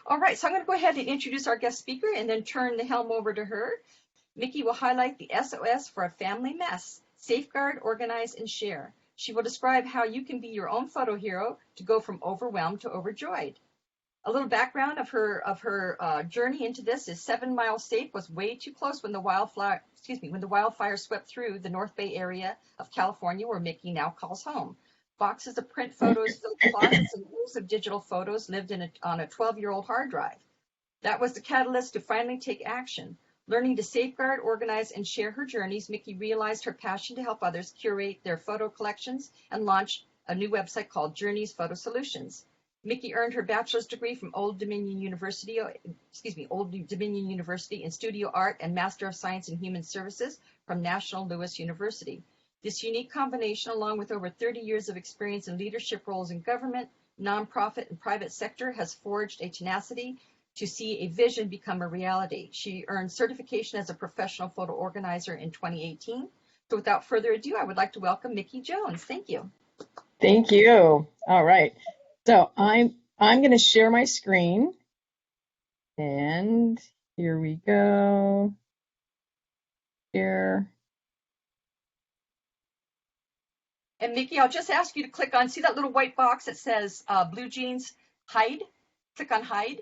All right, so I'm going to go ahead and introduce our guest speaker and then turn the helm over to her. Micki will highlight the S.O.S for a family mess: safeguard, organize, and share. She will describe how you can be your own photo hero to go from overwhelmed to overjoyed. A little background of her journey into this is 7 Mile Safe was way too close when the wildfire swept through the North Bay area of California, where Micki now calls home. Boxes of print photos filled closets, and rolls of digital photos lived on a 12-year-old hard drive. That was the catalyst to finally take action. Learning to safeguard, organize, and share her journeys, Micki realized her passion to help others curate their photo collections and launched a new website called Journeys Photo Solutions. Micki earned her bachelor's degree from Old Dominion University in Studio Art and Master of Science in Human Services from National Louis University. This unique combination, along with over 30 years of experience in leadership roles in government, nonprofit, and private sector, has forged a tenacity to see a vision become a reality. She earned certification as a professional photo organizer in 2018. So without further ado, I would like to welcome Micki Jones. Thank you. Thank you. All right. So I'm going to share my screen. And here we go. Here. And Micki, I'll just ask you to click on, see that little white box that says Blue Jeans Hide? Click on Hide.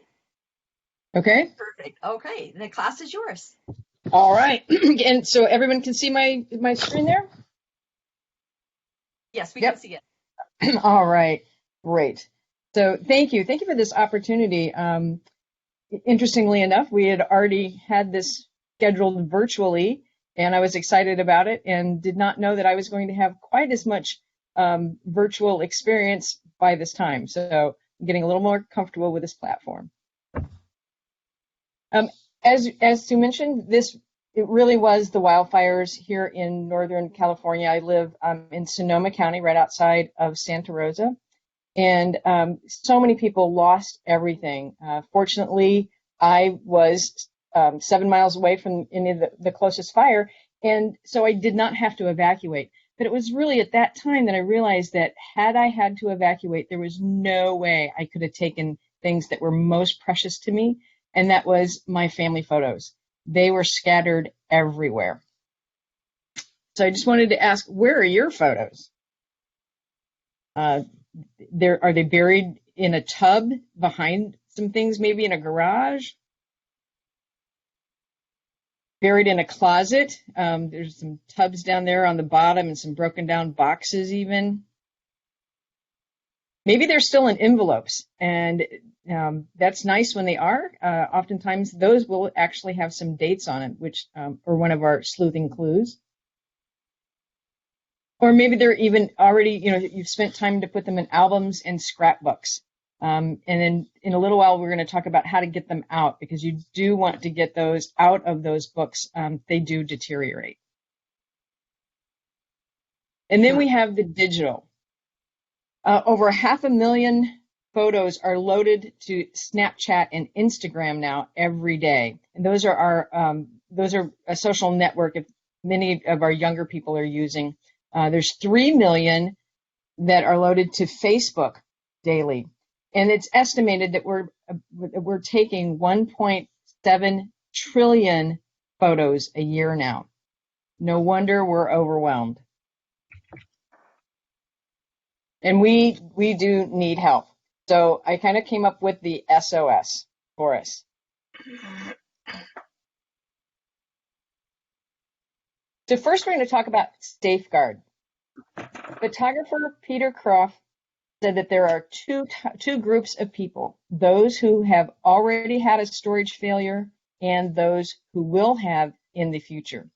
Okay. Perfect. Okay, the class is yours. All right. And so everyone can see my screen there? Yes, we can see it. All right. Great. So thank you. Thank you for this opportunity. Interestingly enough, we had already had this scheduled virtually, and I was excited about it and did not know that I was going to have quite as much virtual experience by this time. So I'm getting a little more comfortable with this platform. As Sue mentioned, it really was the wildfires here in Northern California. I live in Sonoma County, right outside of Santa Rosa. And so many people lost everything. Fortunately, I was 7 miles away from any of the closest fire, and so I did not have to evacuate. But it was really at that time that I realized that had I had to evacuate, there was no way I could have taken things that were most precious to me, and that was my family photos. They were scattered everywhere. So I just wanted to ask, where are your photos? Are they buried in a tub behind some things, maybe in a garage? Buried in a closet? There's some tubs down there on the bottom and some broken down boxes even. Maybe they're still in envelopes, and that's nice when they are. Oftentimes those will actually have some dates on it, which are one of our sleuthing clues. Or maybe they're even already, you've spent time to put them in albums and scrapbooks. And then in a little while, we're going to talk about how to get them out, because you do want to get those out of those books. They do deteriorate. And then we have the digital. Over 500,000 photos are loaded to Snapchat and Instagram now every day. And those are a social network that many of our younger people are using. There's 3 million that are loaded to Facebook daily. And it's estimated that we're taking 1.7 trillion photos a year now. No wonder we're overwhelmed. And we do need help. So I kind of came up with the S.O.S for us. So first we're going to talk about safeguard. Photographer Peter Croft said that there are two groups of people: those who have already had a storage failure and those who will have in the future.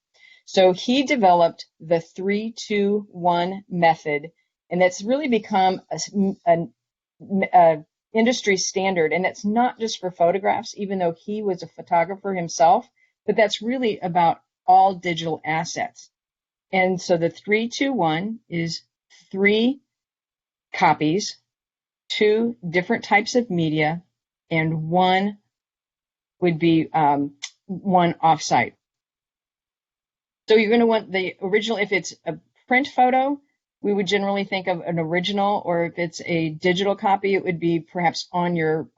So he developed the 3-2-1 method, and that's really become an industry standard. And that's not just for photographs, even though he was a photographer himself, but that's really about all digital assets. And so the 3-2-1 is 3 copies, 2 different types of media, and 1 would be 1 offsite. So you're going to want the original. If it's a print photo, we would generally think of an original, or if it's a digital copy, it would be perhaps on your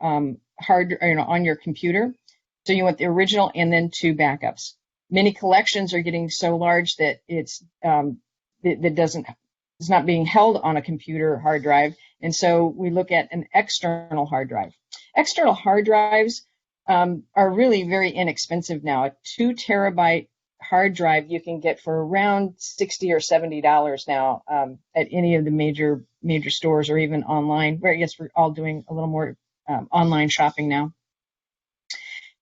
on your computer. So you want the original and then 2 backups. Many collections are getting so large that it's not being held on a computer hard drive, and so we look at an external hard drive. External hard drives are really very inexpensive now. A 2 terabyte hard drive you can get for around $60 or $70 now at any of the major stores, or even online, where I guess we're all doing a little more online shopping now.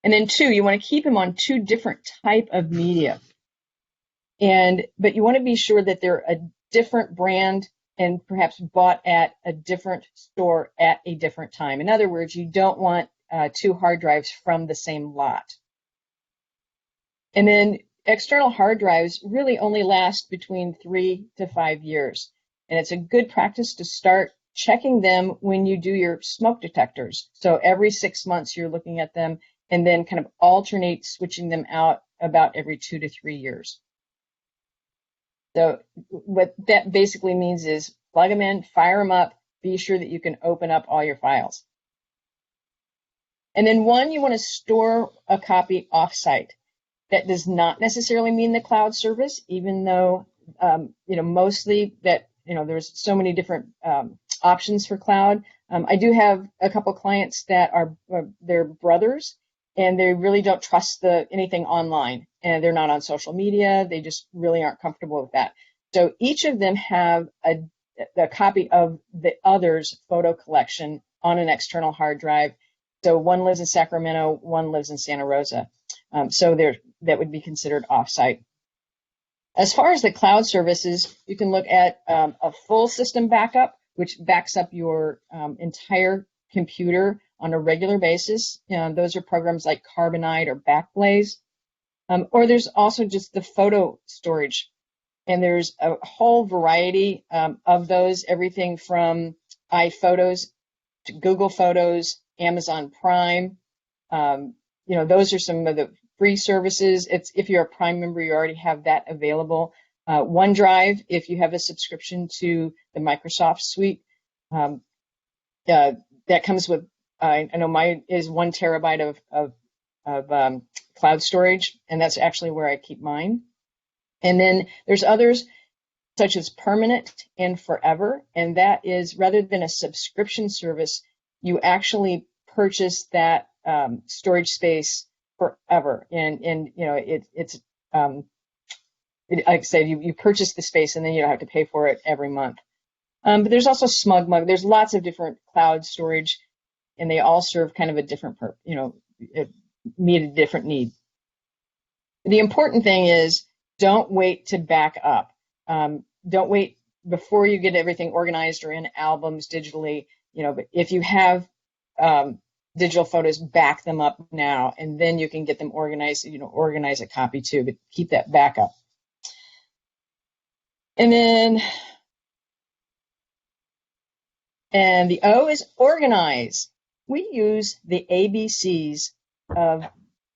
And then 2, you want to keep them on 2 different type of media, but you want to be sure that they're a different brand and perhaps bought at a different store at a different time. In other words, you don't want 2 hard drives from the same lot. And then external hard drives really only last between 3 to 5 years. And it's a good practice to start checking them when you do your smoke detectors. So every 6 months you're looking at them, and then kind of alternate switching them out about every 2 to 3 years. So what that basically means is plug them in, fire them up, be sure that you can open up all your files. And then 1, you want to store a copy offsite. That does not necessarily mean the cloud service, even though, mostly that, there's so many different options for cloud. I do have a couple clients that are they're brothers, and they really don't trust anything online, and they're not on social media. They just really aren't comfortable with that. So each of them have a copy of the other's photo collection on an external hard drive. So 1 lives in Sacramento, 1 lives in Santa Rosa. So that would be considered offsite. As far as the cloud services, you can look at a full system backup, which backs up your entire computer on a regular basis. Those are programs like Carbonite or Backblaze. Or there's also just the photo storage. And there's a whole variety of those, everything from iPhotos to Google Photos, Amazon Prime. Those are some of the free services. If you're a Prime member, you already have that available. OneDrive, if you have a subscription to the Microsoft suite, that comes with, I know mine is 1 terabyte of cloud storage, and that's actually where I keep mine. And then there's others such as Permanent and Forever, and that is, rather than a subscription service, you actually purchase that storage space forever. And it's like I said, you purchase the space and then you don't have to pay for it every month. But there's also SmugMug. There's lots of different cloud storage, and they all serve kind of a different meet a different need. The important thing is, don't wait to back up. Don't wait before you get everything organized or in albums digitally. But if you have digital photos, back them up now, and then you can get them organized. Organize a copy too, but keep that backup. And the O is organize. We use the ABCs of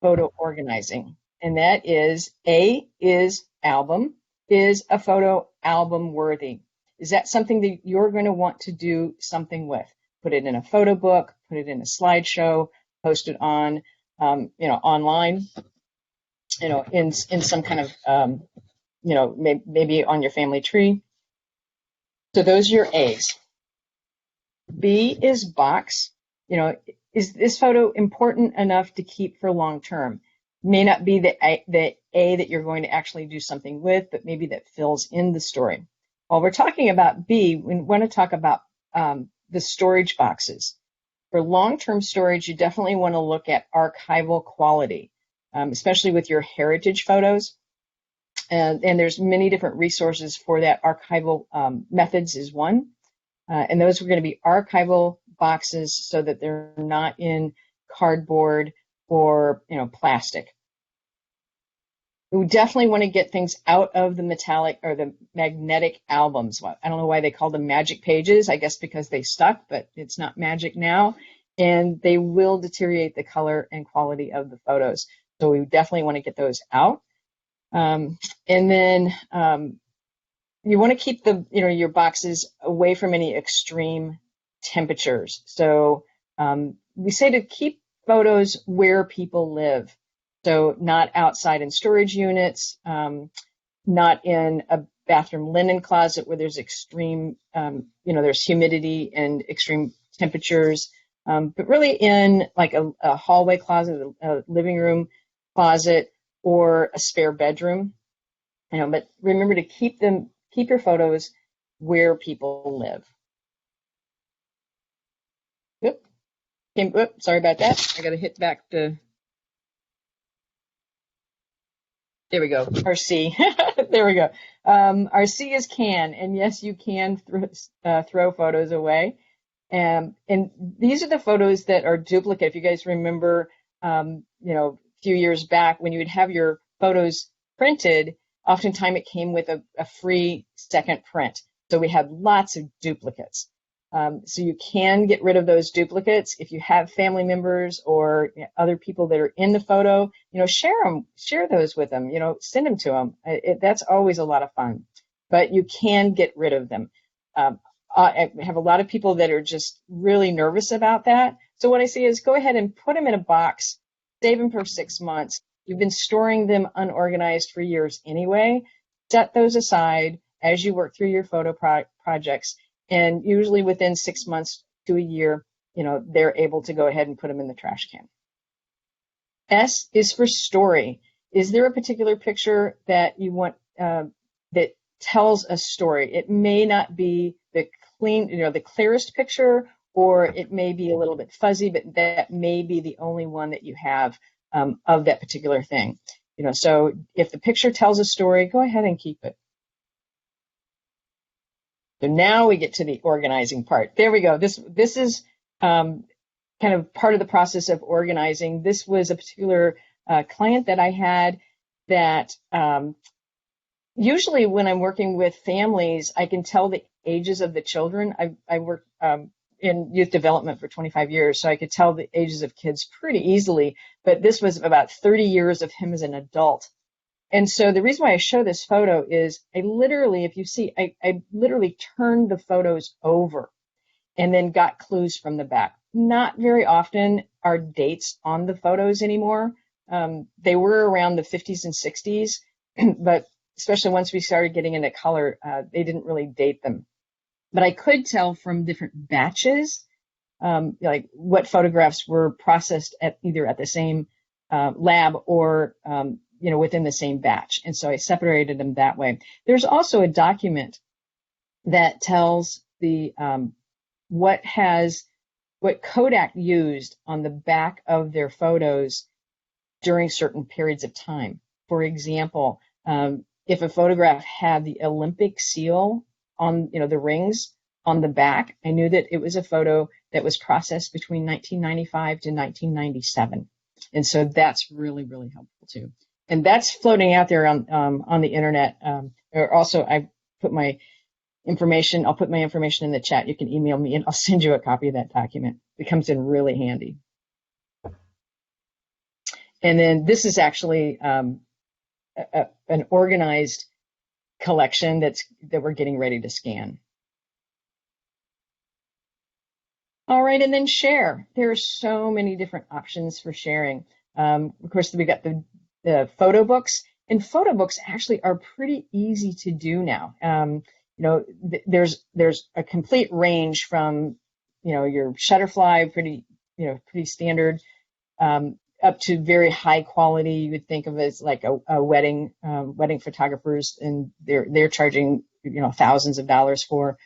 photo organizing, and that is: A is album. Is a photo album worthy? Is that something that you're going to want to do something with? Put it in a photo book, put it in a slideshow, post it on, online, in some kind of, maybe on your family tree. So those are your A's. B is box. Is this photo important enough to keep for long term? May not be the A that you're going to actually do something with, but maybe that fills in the story. While we're talking about B, we want to talk about the storage boxes. For long-term storage, you definitely want to look at archival quality, especially with your heritage photos. And there's many different resources for that. Archival methods is one. And those are going to be archival boxes so that they're not in cardboard or plastic. We definitely want to get things out of the metallic or the magnetic albums. I don't know why they call them magic pages. I guess because they stuck, but it's not magic now. And they will deteriorate the color and quality of the photos. So we definitely want to get those out. And then you want to keep your boxes away from any extreme temperatures. So we say to keep photos where people live. So not outside in storage units, not in a bathroom linen closet where there's extreme, there's humidity and extreme temperatures, but really in like a hallway closet, a living room closet, or a spare bedroom. But remember to keep your photos where people live. Sorry about that. I got to hit back to. There we go. RC. There we go. RC is can, and yes, you can throw photos away. And these are the photos that are duplicate. If you guys remember, a few years back when you would have your photos printed, oftentimes it came with a free second print. So we had lots of duplicates. So you can get rid of those duplicates. If you have family members or other people that are in the photo, share those with them, send them to them. That's always a lot of fun, but you can get rid of them. I have a lot of people that are just really nervous about that. So what I say is go ahead and put them in a box, save them for 6 months. You've been storing them unorganized for years anyway. Set those aside as you work through your photo projects. And usually within 6 months to a year, they're able to go ahead and put them in the trash can. S is for story. Is there a particular picture that you want that tells a story? It may not be the clearest picture, or it may be a little bit fuzzy, but that may be the only one that you have of that particular thing. So if the picture tells a story, go ahead and keep it. So now we get to the organizing part. There we go. This is kind of part of the process of organizing. This was a particular client that I had that usually when I'm working with families, I can tell the ages of the children. I worked in youth development for 25 years, so I could tell the ages of kids pretty easily, but this was about 30 years of him as an adult. And so the reason why I show this photo is I literally turned the photos over and then got clues from the back. Not very often are dates on the photos anymore. They were around the 50s and 60s, but especially once we started getting into color, they didn't really date them. But I could tell from different batches, like what photographs were processed either at the same lab or within the same batch. And so I separated them that way. There's also a document that tells the what Kodak used on the back of their photos during certain periods of time. For example, if a photograph had the Olympic seal on the rings on the back, I knew that it was a photo that was processed between 1995 to 1997. And so that's really, really helpful too. And that's floating out there on the internet. Or also, I put my information. I'll put my information in the chat. You can email me, and I'll send you a copy of that document. It comes in really handy. And then this is actually an organized collection that we're getting ready to scan. All right, and then share. There are so many different options for sharing. Of course, we got the photo books, and photo books actually are pretty easy to do now. There's a complete range from your Shutterfly, pretty standard, up to very high quality. You would think of it as like a wedding photographers, and they're charging thousands of dollars for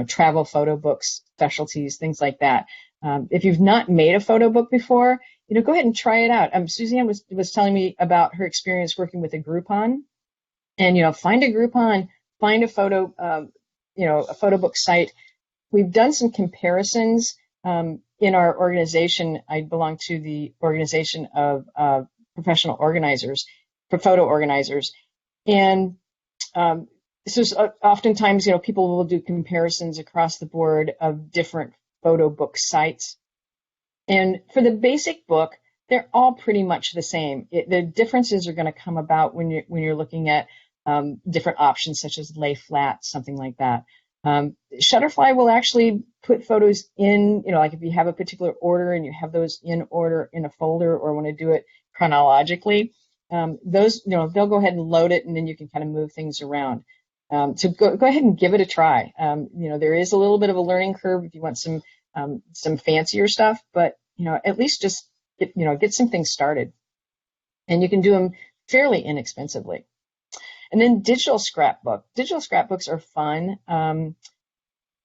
travel photo books, specialties, things like that. If you've not made a photo book before, go ahead and try it out. Suzanne was telling me about her experience working with a Groupon, and find a Groupon, find a photo book site. We've done some comparisons in our organization. I belong to the organization of professional organizers, for photo organizers, and so oftentimes people will do comparisons across the board of different photo book sites. And for the basic book, they're all pretty much the same. The differences are going to come about when you're looking at different options such as lay flat, something like that. Shutterfly will actually put photos in, like if you have a particular order and you have those in order in a folder or want to do it chronologically, those, they'll go ahead and load it and then you can kind of move things around. So go ahead and give it a try. There is a little bit of a learning curve if you want some fancier stuff, but, at least just get some things started. And you can do them fairly inexpensively. And then digital scrapbook. Digital scrapbooks are fun.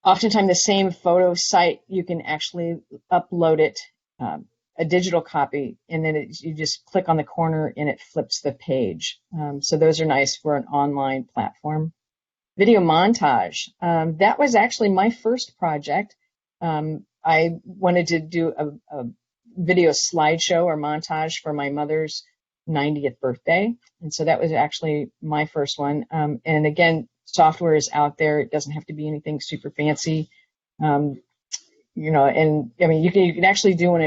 Oftentimes the same photo site, you can actually upload it, a digital copy, and then you just click on the corner and it flips the page. So those are nice for an online platform. Video montage. That was actually my first project. I wanted to do a video slideshow or montage for my mother's 90th birthday. And so that was actually my first one. And again, software is out there. It doesn't have to be anything super fancy. And I mean, you can actually do one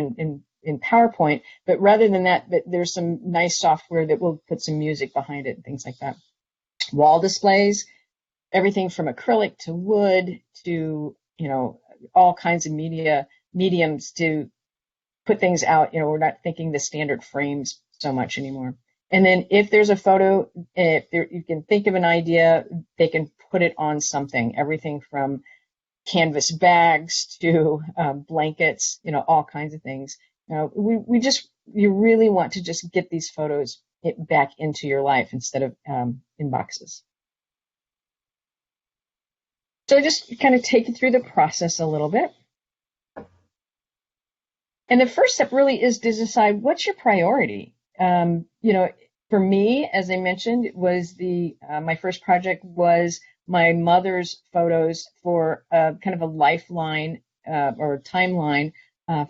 in PowerPoint, but rather than that, there's some nice software that will put some music behind it and things like that. Wall displays, everything from acrylic to wood to, all kinds of mediums to put things out. We're not thinking the standard frames so much anymore. And then if there's a photo, you can think of an idea, they can put it on something, everything from canvas bags to blankets, all kinds of things. You really want to just get these photos back into your life instead of in boxes. So just kind of take you through the process a little bit. And the first step really is to decide what's your priority. For me, as I mentioned, it was my first project was my mother's photos for kind of a lifeline or a timeline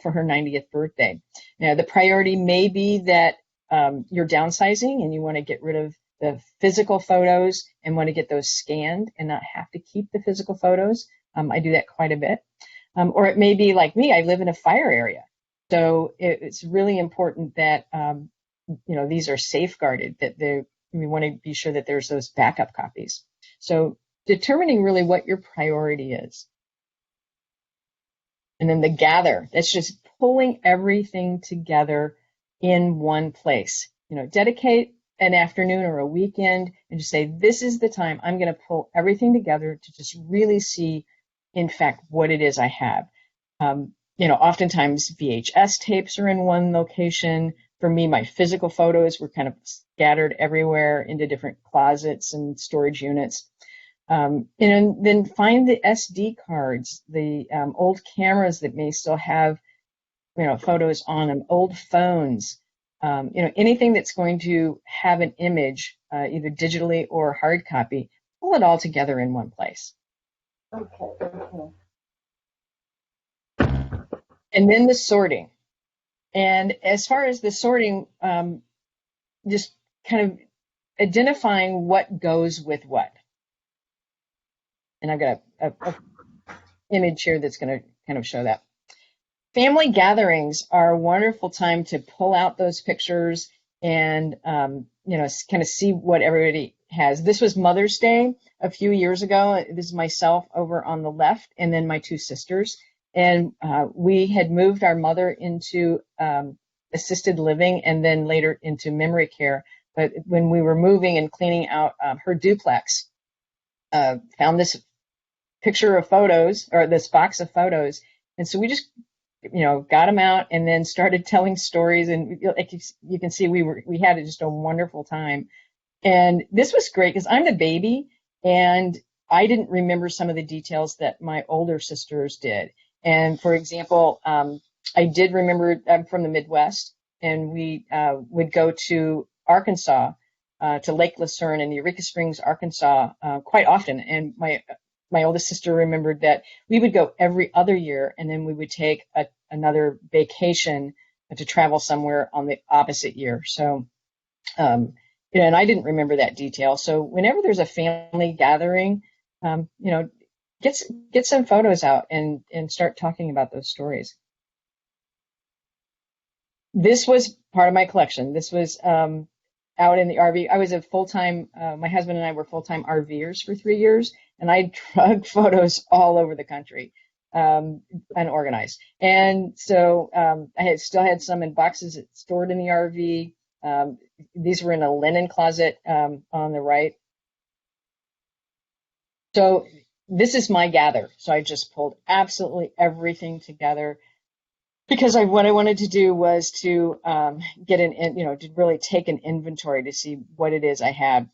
for her 90th birthday. Now, the priority may be that you're downsizing and you want to get rid of the physical photos and want to get those scanned and not have to keep the physical photos. I do that quite a bit. Or it may be like me, I live in a fire area. So it's really important that these are safeguarded, that we want to be sure that there's those backup copies. So determining really what your priority is. And then the gather, that's just pulling everything together in one place. Dedicate an afternoon or a weekend and just say, this is the time I'm going to pull everything together to just really see, in fact, what it is I have. Oftentimes VHS tapes are in one location. For me, my physical photos were kind of scattered everywhere into different closets and storage units. And then find the SD cards, the old cameras that may still have, photos on them, old phones, anything that's going to have an image, either digitally or hard copy, pull it all together in one place. Okay. And then the sorting. And as far as the sorting, just kind of identifying what goes with what. And I've got a image here that's going to kind of show that. Family gatherings are a wonderful time to pull out those pictures and, kind of see what everybody has. This was Mother's Day a few years ago. This is myself over on the left and then my two sisters. And we had moved our mother into assisted living and then later into memory care. But when we were moving and cleaning out her duplex, found this picture of photos or this box of photos. And so we just, got them out and then started telling stories. And like you can see, we had just a wonderful time. And this was great because I'm the baby and I didn't remember some of the details that my older sisters did. And for example, I did remember I'm from the Midwest, and we would go to Arkansas, to Lake Lucerne in Eureka Springs, Arkansas, quite often. And my oldest sister remembered that we would go every other year, and then we would take another vacation to travel somewhere on the opposite year. So, and I didn't remember that detail. So whenever there's a family gathering, get some photos out and start talking about those stories. This was part of my collection. This was out in the RV. I was a full-time, my husband and I were full-time RVers for 3 years. and I drug photos all over the country, unorganized. And so I still had some in boxes stored in the RV. These were in a linen closet on the right. So this is my gather. So I just pulled absolutely everything together because what I wanted to do was to get to really take an inventory to see what it is I had.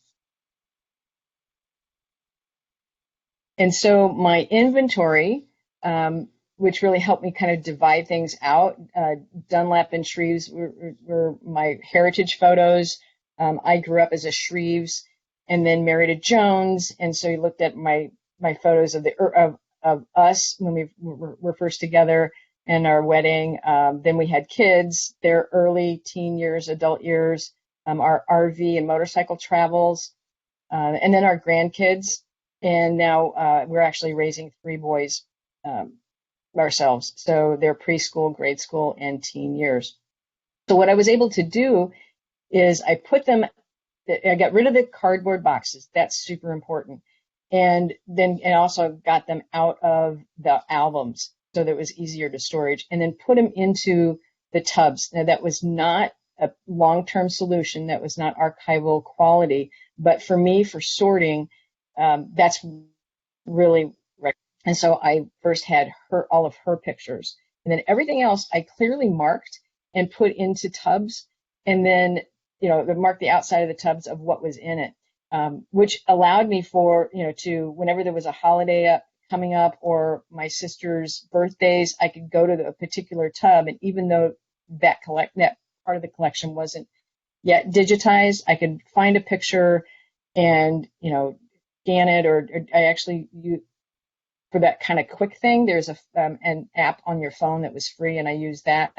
And so my inventory, which really helped me kind of divide things out, Dunlap and Shreves were my heritage photos. I grew up as a Shreves and then married a Jones, and so he looked at my photos of us when we were first together and our wedding. Then we had kids, their early teen years, adult years, our RV and motorcycle travels, and then our grandkids. And now we're actually raising 3 boys ourselves. So they're preschool, grade school, and teen years. So what I was able to do is I got rid of the cardboard boxes. That's super important. And then I also got them out of the albums so that it was easier to storage, and then put them into the tubs. Now, that was not a long-term solution. That was not archival quality. But for me, for sorting, that's really right. And so I first had all of her pictures, and then everything else I clearly marked and put into tubs, and then mark the outside of the tubs of what was in it, which allowed me to whenever there was a holiday coming up or my sister's birthdays, I could go to a particular tub, and even though that part of the collection wasn't yet digitized, I could find a picture and scan it, or I actually for that kind of quick thing, there's an app on your phone that was free, and I used that.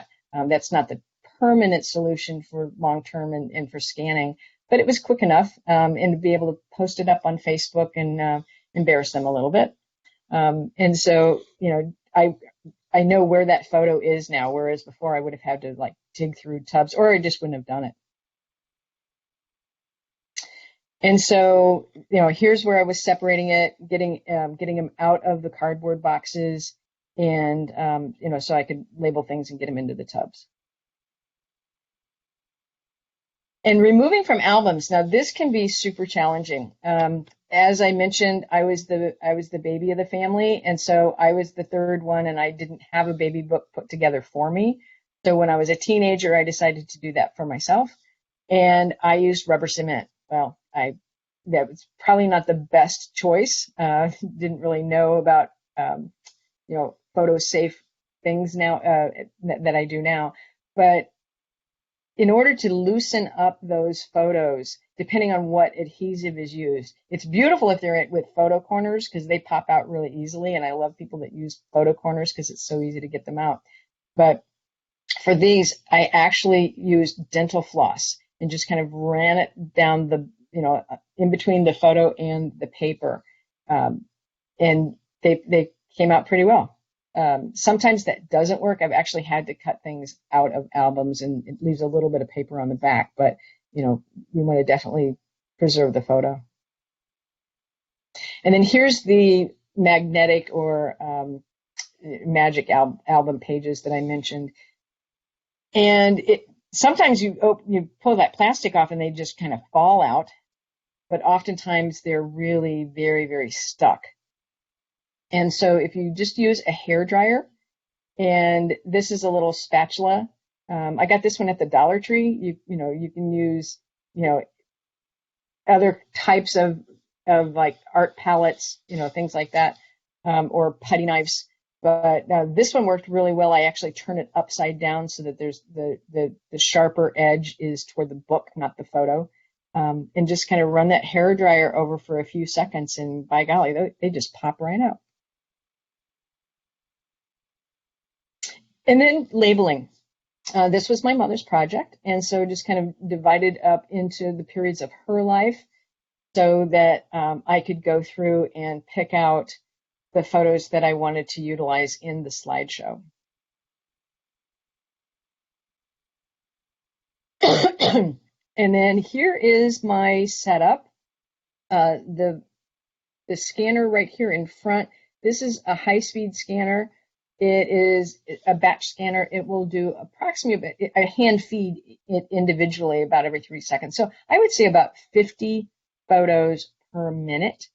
That's not the permanent solution for long-term and for scanning, but it was quick enough, and to be able to post it up on Facebook and embarrass them a little bit. And so, I know where that photo is now, whereas before I would have had to dig through tubs, or I just wouldn't have done it. And so, here's where I was separating it, getting them out of the cardboard boxes, and so I could label things and get them into the tubs. And removing from albums. Now, this can be super challenging. As I mentioned, I was the baby of the family, and so I was the third one, and I didn't have a baby book put together for me. So when I was a teenager, I decided to do that for myself, and I used rubber cement. Well, that was probably not the best choice. Didn't really know about photo safe things now that I do now, but in order to loosen up those photos, depending on what adhesive is used, it's beautiful if they're with photo corners because they pop out really easily, and I love people that use photo corners because it's so easy to get them out. But for these, I actually used dental floss and just kind of ran it down in between the photo and the paper, and they came out pretty well. Sometimes that doesn't work. I've actually had to cut things out of albums, and it leaves a little bit of paper on the back, but we want to definitely preserve the photo. And then here's the magnetic or magic album pages that I mentioned. And sometimes you pull that plastic off and they just kind of fall out, but oftentimes they're really very, very stuck. And so if you just use a hair dryer, and this is a little spatula. I got this one at the Dollar Tree. You can use, other types of like art palettes, things like that, or putty knives. But this one worked really well. I actually turn it upside down so that there's the sharper edge is toward the book, not the photo. And just kind of run that hair dryer over for a few seconds, and by golly, they just pop right out. And then labeling. This was my mother's project, and so just kind of divided up into the periods of her life so that I could go through and pick out the photos that I wanted to utilize in the slideshow. And then here is my setup. The the scanner right here in front, this is a high-speed scanner. It is a batch scanner. It will do approximately a hand feed it individually about every 3 seconds. So I would say about 50 photos per minute.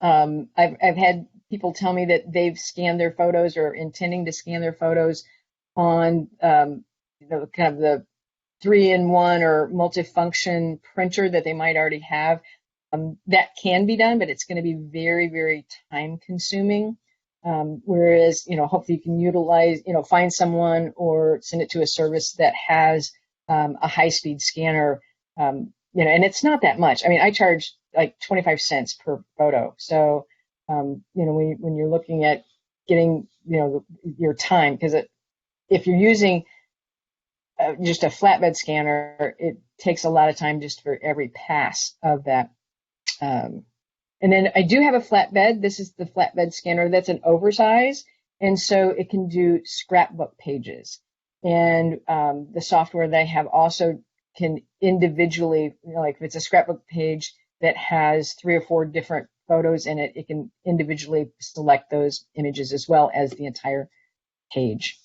I've had people tell me that they've scanned their photos or intending to scan their photos on kind of the 3-in-1 or multifunction printer that they might already have. That can be done, but it's going to be very, very time consuming. Whereas, hopefully you can utilize, find someone or send it to a service that has a high-speed scanner, and it's not that much. I mean, I charge like 25 cents per photo. So, when you're looking at getting, your time, because if you're using just a flatbed scanner, it takes a lot of time just for every pass of that. And then I do have a flatbed. This is the flatbed scanner. That's an oversize, and so it can do scrapbook pages. And the software they have also can individually, like if it's a scrapbook page that has 3 or 4 different photos in it, it can individually select those images as well as the entire page.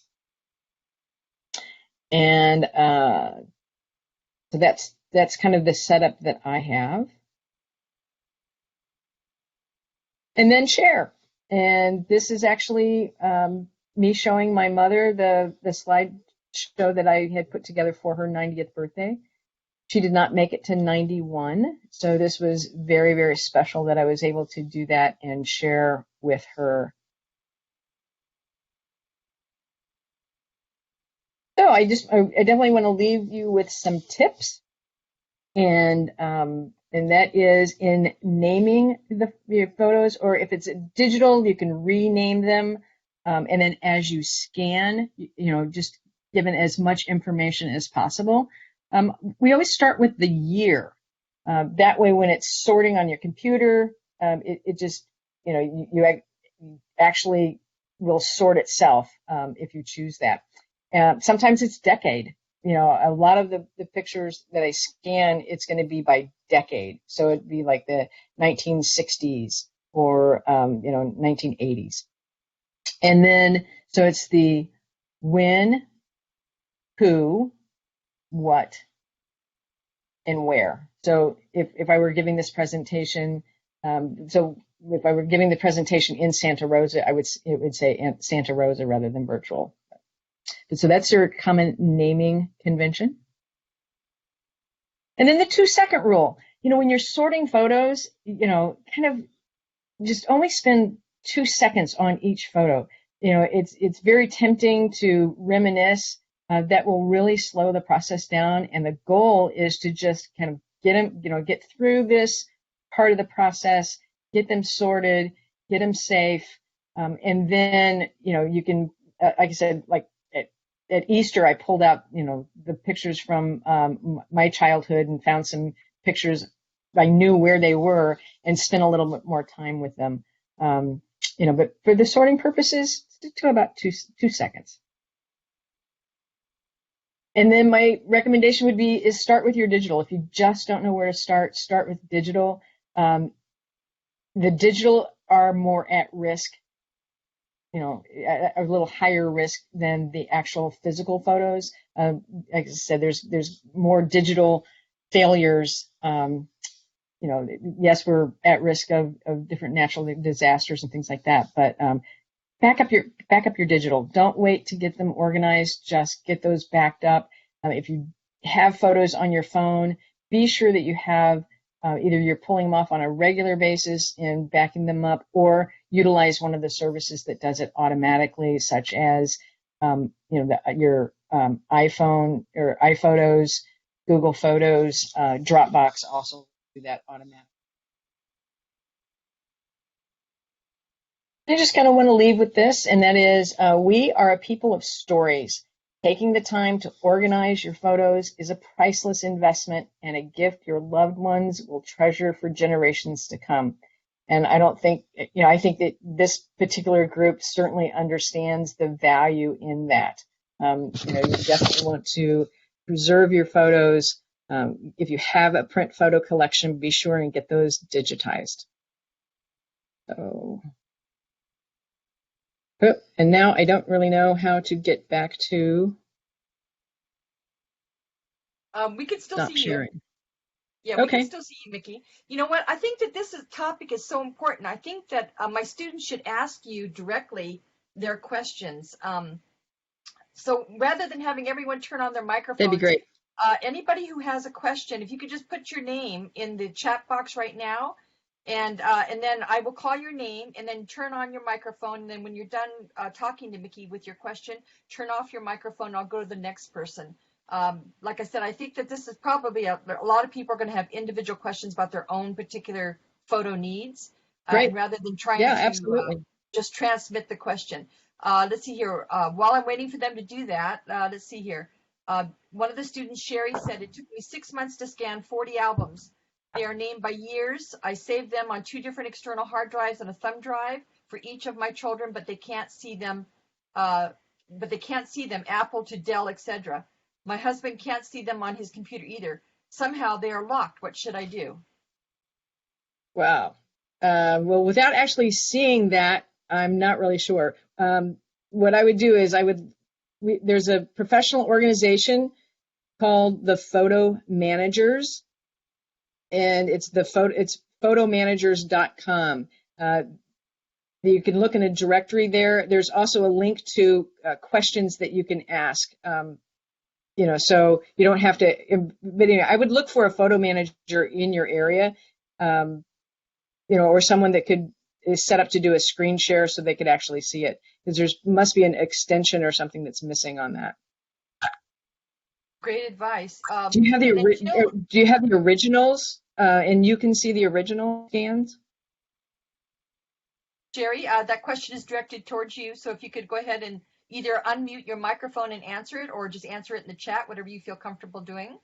And so that's kind of the setup that I have. And then share. And this is actually me showing my mother the slide show that I had put together for her 90th birthday. She did not make it to 91, so this was very, very special that I was able to do that and share with her. So I definitely want to leave you with some tips, and that is in naming your photos, or if it's digital, you can rename them, and then as you scan, just given as much information as possible. We always start with the year. That way, when it's sorting on your computer, it just, you actually will sort itself if you choose that. Sometimes it's decade. A lot of the pictures that I scan, it's going to be by decade. So it'd be like the 1960s or, 1980s. And then, so it's the when, who, what, and where. So if I were giving this presentation, if I were giving the presentation in Santa Rosa, it would say Santa Rosa rather than virtual. So that's your common naming convention. And then the 2-second rule. When you're sorting photos, kind of just only spend 2 seconds on each photo. It's very tempting to reminisce. That will really slow the process down. And the goal is to just kind of get through this part of the process, get them sorted, get them safe. And then, you can, like I said, like at Easter, I pulled out, the pictures from my childhood and found some pictures. I knew where they were and spent a little bit more time with them. But for the sorting purposes, stick to about two seconds. And then my recommendation would be start with your digital. If you just don't know where to start with digital. The digital are more at risk, a little higher risk than the actual physical photos. Like I said, there's more digital failures. Yes, we're at risk of different natural disasters and things like that, but back up your digital. Don't wait to get them organized. Just get those backed up. If you have photos on your phone, be sure that you have either you're pulling them off on a regular basis and backing them up, or utilize one of the services that does it automatically, such as your iPhone or iPhotos, Google Photos, Dropbox also do that automatically. I just kind of want to leave with this, and that is we are a people of stories. Taking the time to organize your photos is a priceless investment and a gift your loved ones will treasure for generations to come. And I think that this particular group certainly understands the value in that. You definitely want to preserve your photos. If you have a print photo collection, be sure and get those digitized. So, oh, and now I don't really know how to get back to We can still stop see you. sharing. Yeah, we can Okay. still see you, Micki. You know what? I think that topic is so important. I think that my students should ask you directly their questions. So rather than having everyone turn on their That'd be microphones, great. anybody who has a question, if you could just put your name in the chat box right now, and then I will call your name, and then turn on your microphone. And then when you're done talking to Micki with your question, turn off your microphone. And I'll go to the next person. Like I said, I think that this is probably a lot of people are going to have individual questions about their own particular photo needs, Great. and rather than trying Yeah, to absolutely. just transmit the question. Let's see here. While I'm waiting for them to do that, let's see here. One of the students, Sherry, said, it took me 6 months to scan 40 albums. They are named by years. I saved them on 2 different external hard drives and a thumb drive for each of my children, but they can't see them. Apple to Dell, etc. My husband can't see them on his computer either. Somehow they are locked. What should I do? Wow. Well, without actually seeing that, I'm not really sure. What I would do is there's a professional organization called the Photo Managers, and it's photomanagers.com. You can look in a directory there. There's also a link to questions that you can ask. So you don't have to. But anyway, I would look for a photo manager in your area, or someone that is set up to do a screen share so they could actually see it, because there must be an extension or something that's missing on that. Great advice. Do you have the originals? And you can see the original scans? Jerry, that question is directed towards you. So if you could go ahead and either unmute your microphone and answer it, or just answer it in the chat, whatever you feel comfortable doing.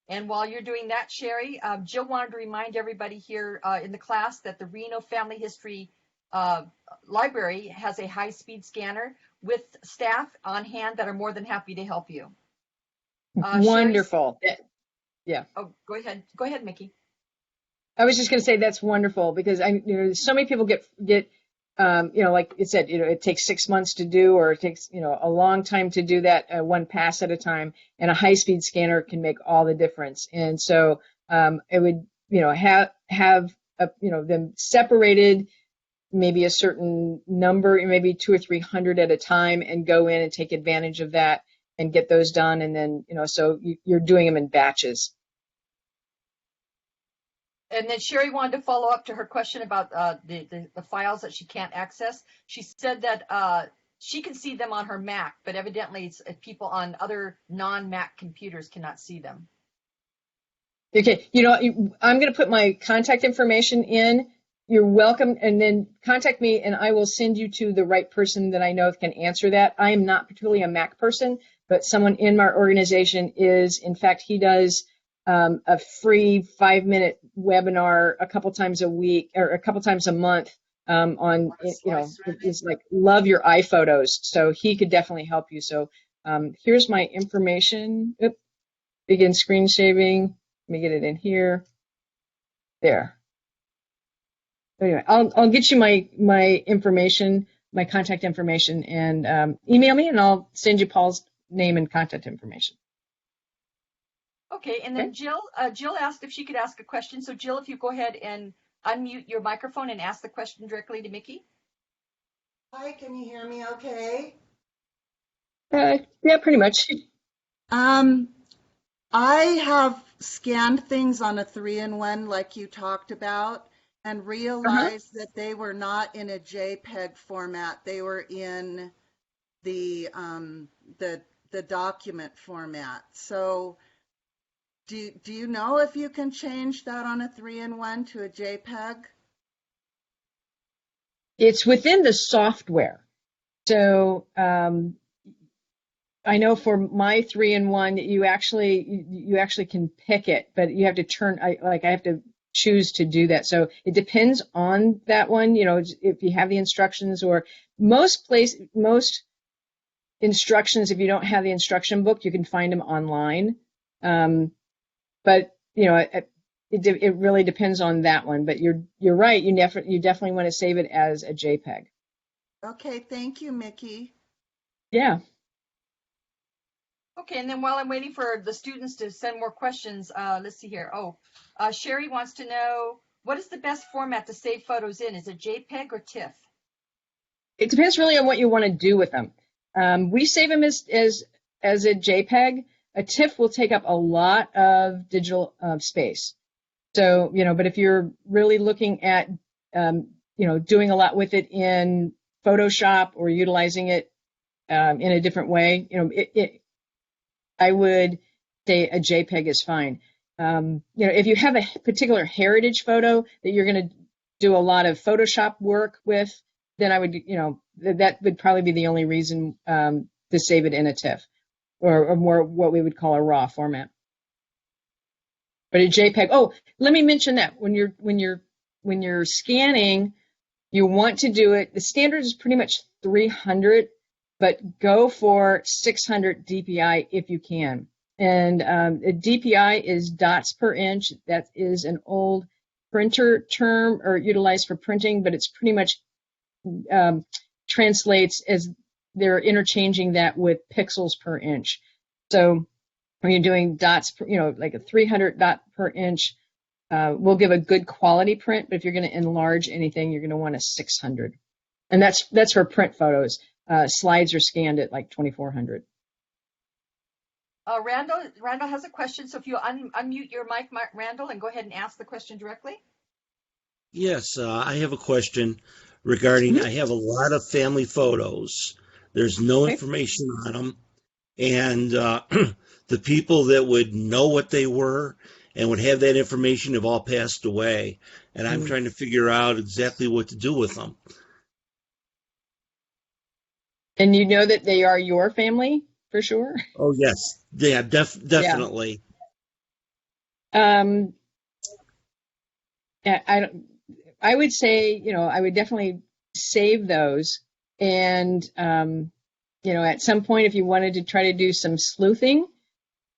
And while you're doing that, Sherry, Jill wanted to remind everybody here in the class that the Reno Family History Library has a high-speed scanner with staff on hand that are more than happy to help you. Wonderful. Yeah. Oh, go ahead. Go ahead, Micki. I was just going to say that's wonderful, because so many people get like it said, it takes 6 months to do, or it takes a long time to do that, one pass at a time, and a high-speed scanner can make all the difference. And so it would have them separated, maybe a certain number, maybe 200 or 300 at a time, and go in and take advantage of that and get those done. And then so you're doing them in batches. And then Sherry wanted to follow up to her question about the files that she can't access. She said that she can see them on her Mac, but evidently people on other non-Mac computers cannot see them. Okay, I'm going to put my contact information in. You're welcome, and then contact me, and I will send you to the right person that I know can answer that. I am not particularly a Mac person, but someone in my organization is. In fact, he does a free 5-minute webinar a couple times a week, or a couple times a month, on it's like love your iPhotos. So he could definitely help you. So here's my information. Begin screen saving. Let me get it in here. There. Anyway, I'll get you my information, my contact information, and email me, and I'll send you Paul's name and contact information. Okay, and then Jill asked if she could ask a question. So Jill, if you go ahead and unmute your microphone and ask the question directly to Micki. Hi, can you hear me okay? Yeah, pretty much. I have scanned things on a 3-in-1 like you talked about, and realized that they were not in a JPEG format. They were in the document format. So do you know if you can change that on a 3-in-1 to a JPEG? It's within the software. So I know for my 3-in-1, you actually can pick it, but you have to I have to choose to do that. So it depends on that one, if you have the instructions, or most instructions, if you don't have the instruction book, you can find them online. But it really depends on that one. But you're right. You definitely want to save it as a JPEG. Okay, thank you, Micki. Yeah. Okay, and then while I'm waiting for the students to send more questions, let's see here. Sherry wants to know, what is the best format to save photos in? Is it JPEG or TIFF? It depends really on what you want to do with them. We save them as a JPEG. A TIFF will take up a lot of digital space. So, but if you're really looking at, doing a lot with it in Photoshop or utilizing it in a different way, I would say a JPEG is fine. If you have a particular heritage photo that you're going to do a lot of Photoshop work with, then I would, that would probably be the only reason to save it in a TIFF or more what we would call a RAW format. But a JPEG. Oh, let me mention that when you're scanning, you want to do it. The standard is pretty much 300, but go for 600 DPI if you can. And a DPI is dots per inch. That is an old printer term or utilized for printing, but it's pretty much translates as they're interchanging that with pixels per inch. So when you're doing dots, like a 300 dot per inch, will give a good quality print. But if you're going to enlarge anything, you're going to want a 600. And that's for print photos. Slides are scanned at like 2400. Randall has a question. So if you unmute your mic, Randall, and go ahead and ask the question directly. Yes, I have a question regarding, I have a lot of family photos. There's no information on them. And the people that would know what they were and would have that information have all passed away. And I'm trying to figure out exactly what to do with them. And you know that they are your family for sure? Oh, yes. Yeah, definitely. Yeah. I would say, I would definitely save those. And, at some point, if you wanted to try to do some sleuthing,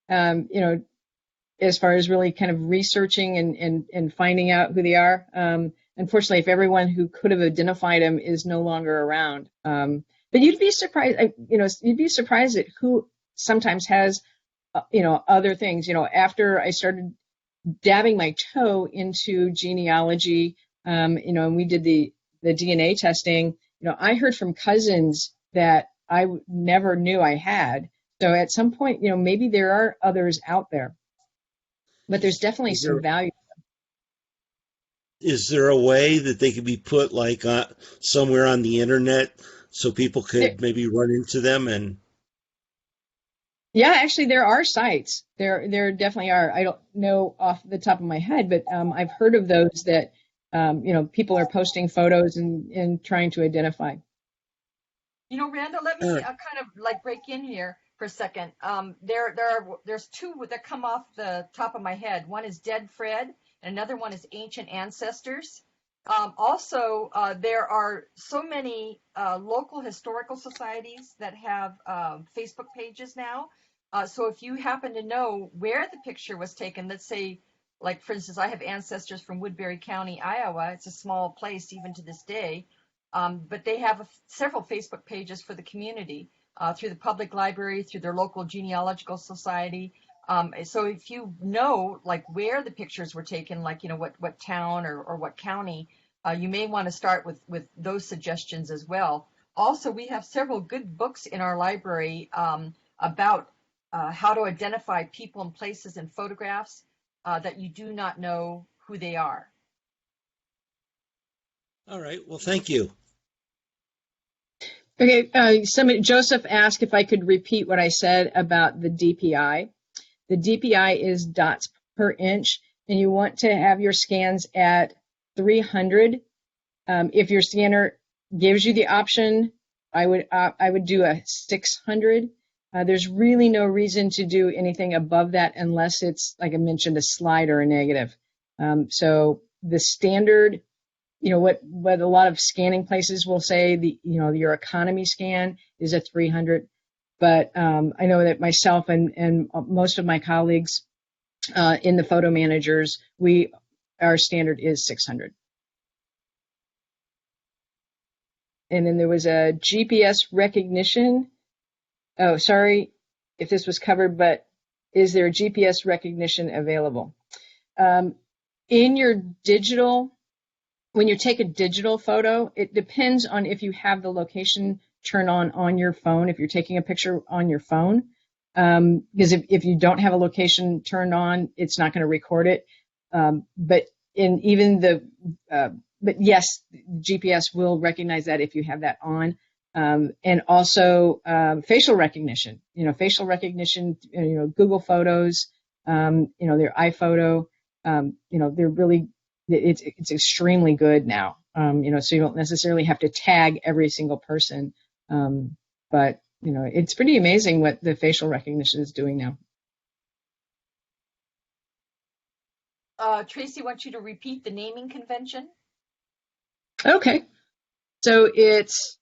as far as really kind of researching and finding out who they are. Unfortunately, if everyone who could have identified them is no longer around. But you'd be surprised, you'd be surprised at who sometimes has, other things. After I started dabbing my toe into genealogy, and we did the DNA testing, I heard from cousins that I never knew I had. So at some point, maybe there are others out there, but there's definitely some value. Is there a way that they could be put like somewhere on the internet so people could maybe run into them? And yeah, actually there are sites. There definitely are. I don't know off the top of my head, but I've heard of those that people are posting photos and trying to identify. Randall, let me kind of like break in here for a second. There's two that come off the top of my head. One is Dead Fred, and another one is Ancient Ancestors. Also, there are so many local historical societies that have Facebook pages now. So if you happen to know where the picture was taken, let's say, like for instance, I have ancestors from Woodbury County, Iowa. It's a small place even to this day. But they have several Facebook pages for the community through the public library, through their local genealogical society. So if you know like where the pictures were taken, like, what town or what county, you may want to start with those suggestions as well. Also, we have several good books in our library about how to identify people and places in photographs that you do not know who they are. All right. Well, thank you. Okay, Joseph asked if I could repeat what I said about the DPI. The DPI is dots per inch, and you want to have your scans at 300. If your scanner gives you the option, I would do a 600. There's really no reason to do anything above that unless it's, like I mentioned, a slide or a negative. So the standard, what a lot of scanning places will say, your economy scan is a 300. But I know that myself and most of my colleagues in the photo managers, our standard is 600. And then there was a GPS recognition. Oh, sorry if this was covered, but is there a GPS recognition available? In your digital, when you take a digital photo, it depends on if you have the location turn on your phone, if you're taking a picture on your phone. Because if you don't have a location turned on, it's not going to record it. But yes, GPS will recognize that if you have that on. And also facial recognition. Facial recognition. Google Photos. Their iPhoto. They're really. It's extremely good now. So you don't necessarily have to tag every single person. But it's pretty amazing what the facial recognition is doing now. Tracy wants you to repeat the naming convention. Okay. So it's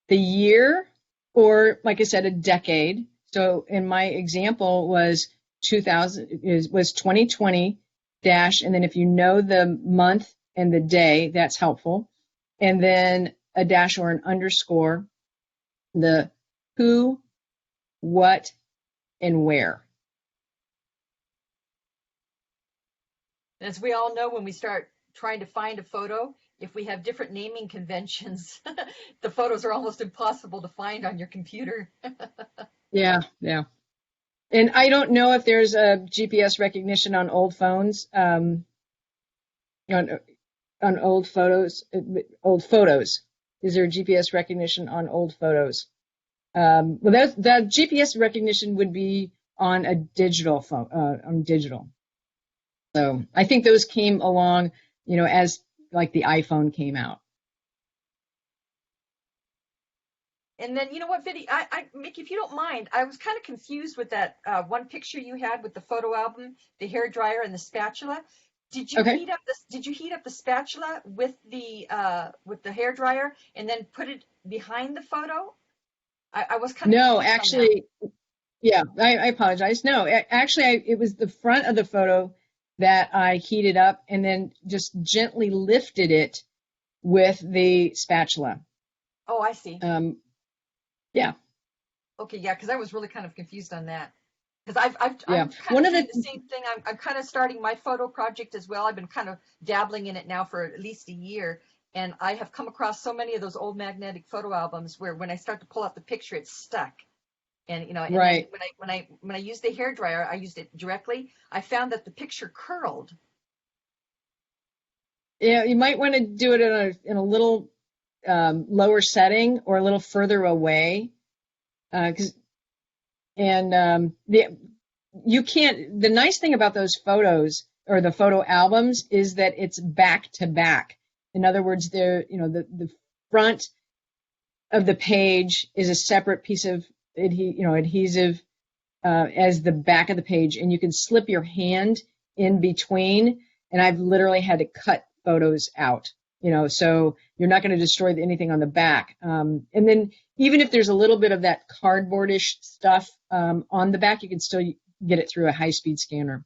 the year, or like I said, a decade. So in my example was 2020 dash, and then if you know the month and the day, that's helpful. And then a dash or an underscore, the who, what, and where. As we all know, when we start trying to find a photo, if we have different naming conventions, the photos are almost impossible to find on your computer. Yeah. And I don't know if there's a GPS recognition on old phones, on old photos. Is there a GPS recognition on old photos? Well, that GPS recognition would be on a digital phone, on digital. So I think those came along, as like the iPhone came out. And then, what, Vinny, Micki, if you don't mind, I was kind of confused with that one picture you had with the photo album, the hair dryer and the spatula. Did you Okay. heat up the spatula with the hair dryer and then put it behind the photo? I was kind of No, confused on actually, yeah, I apologize. No, actually, it was the front of the photo that I heated up and then just gently lifted it with the spatula. Oh, I see. Yeah. Okay, yeah, because I was really kind of confused on that. Because I'm Yeah. kind of doing the same thing. I'm kind of starting my photo project as well. I've been kind of dabbling in it now for at least a year, and I have come across so many of those old magnetic photo albums where when I start to pull out the picture, it's stuck. And and right. then when I used the hair dryer, I used it directly. I found that the picture curled. Yeah, you might want to do it in a little lower setting or a little further away, the nice thing about those photos or the photo albums is that it's back to back. In other words, the front of the page is a separate piece of adhesive as the back of the page, and you can slip your hand in between. And I've literally had to cut photos out, so you're not going to destroy anything on the back. And then even if there's a little bit of that cardboardish stuff on the back, you can still get it through a high-speed scanner.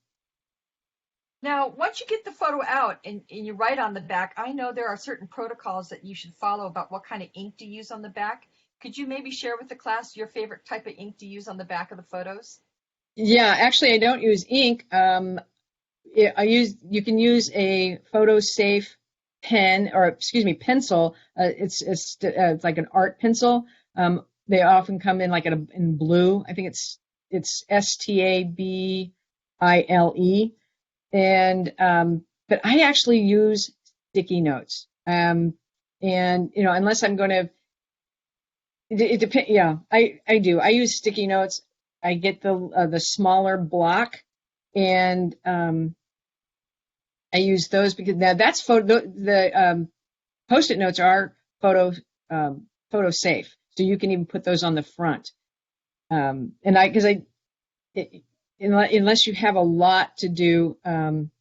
Now, once you get the photo out and you write on the back, I know there are certain protocols that you should follow about what kind of ink to use on the back. Could you maybe share with the class your favorite type of ink to use on the back of the photos? Yeah, actually, I don't use ink. You can use a photo safe pen, or pencil. It's like an art pencil. They often come in like in blue. I think it's STABILE. And but I actually use sticky notes. And unless I'm going to, it depends. Yeah, I do. I use sticky notes. I get the smaller block, and I use those because now that's the Post-it notes are photo safe, so you can even put those on the front. Unless you have a lot to do, and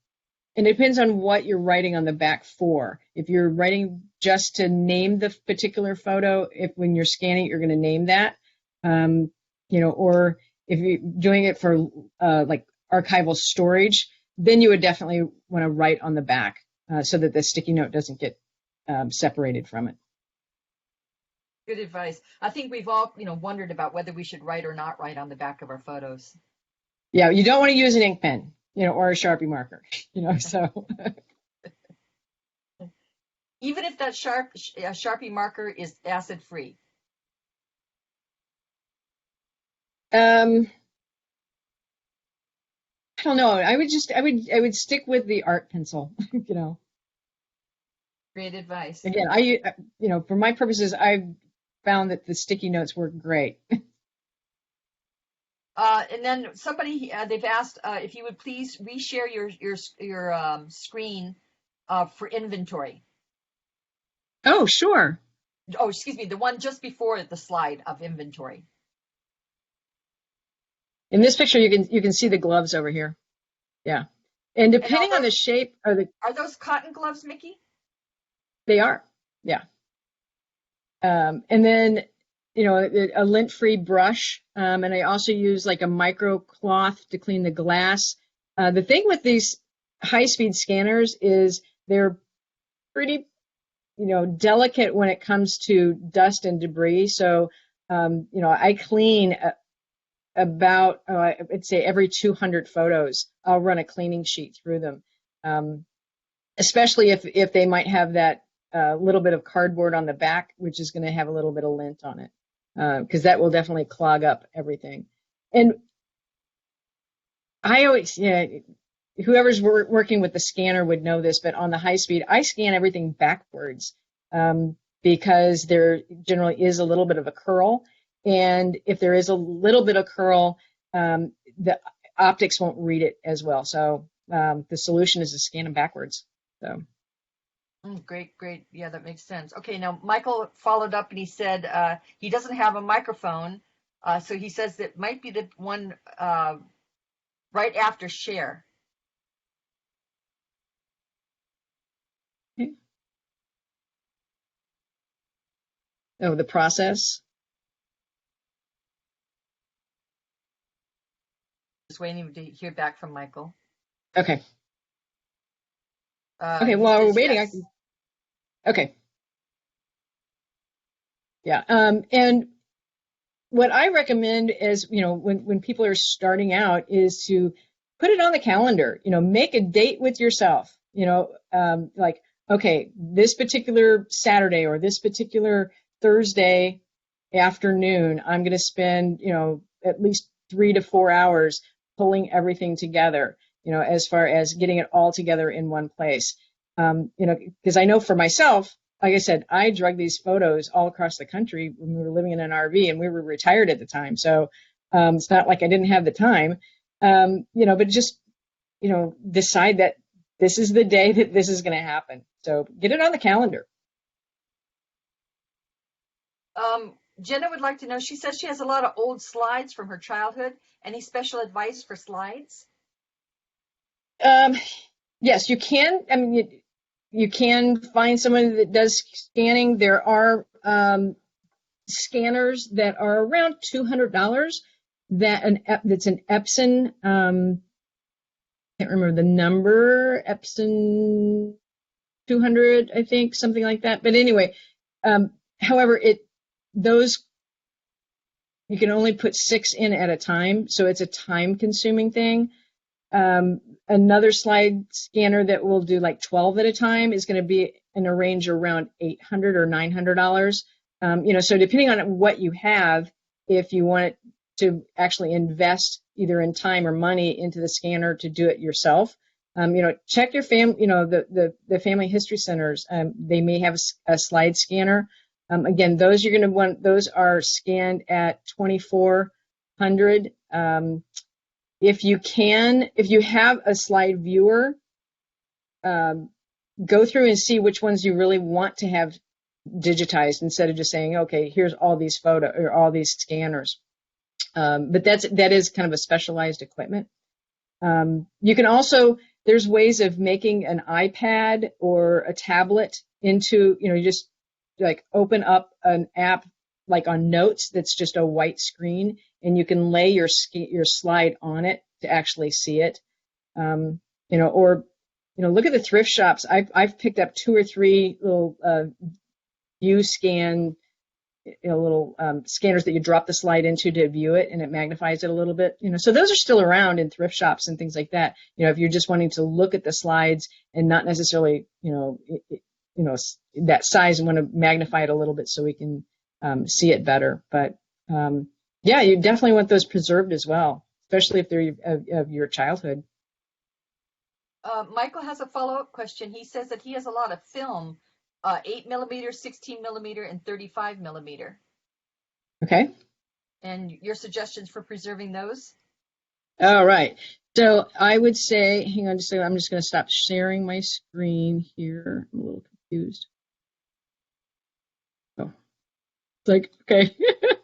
it depends on what you're writing on the back for. If you're writing just to name the particular photo, when you're scanning it, you're going to name that, or if you're doing it for like archival storage, then you would definitely want to write on the back so that the sticky note doesn't get separated from it. Good advice. I think we've all, wondered about whether we should write or not write on the back of our photos. Yeah, you don't want to use an ink pen, or a Sharpie marker, so. Even if that Sharpie marker is acid free. I don't know. I would stick with the art pencil, Great advice. Again, for my purposes, I've found that the sticky notes work great. And then somebody, they've asked if you would please reshare your screen for inventory. Oh, sure. Oh, excuse me, the one just before the slide of inventory. In this picture, you can see the gloves over here. Yeah, and depending on the shape, are those cotton gloves, Micki? They are. Yeah. And then a lint-free brush, and I also use like a micro cloth to clean the glass. The thing with these high-speed scanners is they're pretty delicate when it comes to dust and debris. So I clean about, I'd say every 200 photos, I'll run a cleaning sheet through them, especially if they might have that little bit of cardboard on the back, which is going to have a little bit of lint on it, because that will definitely clog up everything. And I always, whoever's working with the scanner would know this, but on the high speed, I scan everything backwards because there generally is a little bit of a curl. And if there is a little bit of curl, the optics won't read it as well. So the solution is to scan them backwards. So. Great. Yeah, that makes sense. Okay, now Michael followed up and he said he doesn't have a microphone. So he says that might be the one right after share. Okay. Oh, the process. Just waiting to hear back from Michael. Okay. Okay, while we're waiting, yes. Okay. Yeah. And what I recommend is, when people are starting out is to put it on the calendar, make a date with yourself, like, okay, this particular Saturday or this particular Thursday afternoon, I'm going to spend, at least 3 to 4 hours pulling everything together, as far as getting it all together in one place. Because I know for myself, like I said, I drug these photos all across the country when we were living in an RV and we were retired at the time. So it's not like I didn't have the time, but just, decide that this is the day that this is going to happen. So get it on the calendar. Jenna would like to know, she says she has a lot of old slides from her childhood. Any special advice for slides? Yes, you can. I mean, you can find someone that does scanning. There are scanners that are around $200. That's an Epson. Can't remember the number. Epson 200, I think, something like that. But anyway, however, those you can only put 6 in at a time, so it's a time-consuming thing. Another slide scanner that will do like 12 at a time is going to be in a range around $800 or $900. So depending on what you have, if you want it to actually invest either in time or money into the scanner to do it yourself, check your the family history centers. They may have a slide scanner. Again, those you're going to want. Those are scanned at 2400. If you have a slide viewer, go through and see which ones you really want to have digitized instead of just saying, okay, here's all these or all these scanners. But that is kind of a specialized equipment. You can also, there's ways of making an iPad or a tablet into, you just like open up an app like on Notes that's just a white screen, and you can lay your slide on it to actually see it. Or look at the thrift shops. I've picked up 2 or 3 little view scan, little scanners that you drop the slide into to view it, and it magnifies it a little bit. So those are still around in thrift shops and things like that. If you're just wanting to look at the slides and not necessarily, that size, and want to magnify it a little bit so we can see it better. But yeah, you definitely want those preserved as well, especially if they're of your childhood. Michael has a follow-up question. He says that he has a lot of film, 8mm, 16mm, and 35mm. Okay. And your suggestions for preserving those? All right. So I would say, hang on just a second, I'm just going to stop sharing my screen here. I'm a little confused. Oh, it's like, okay,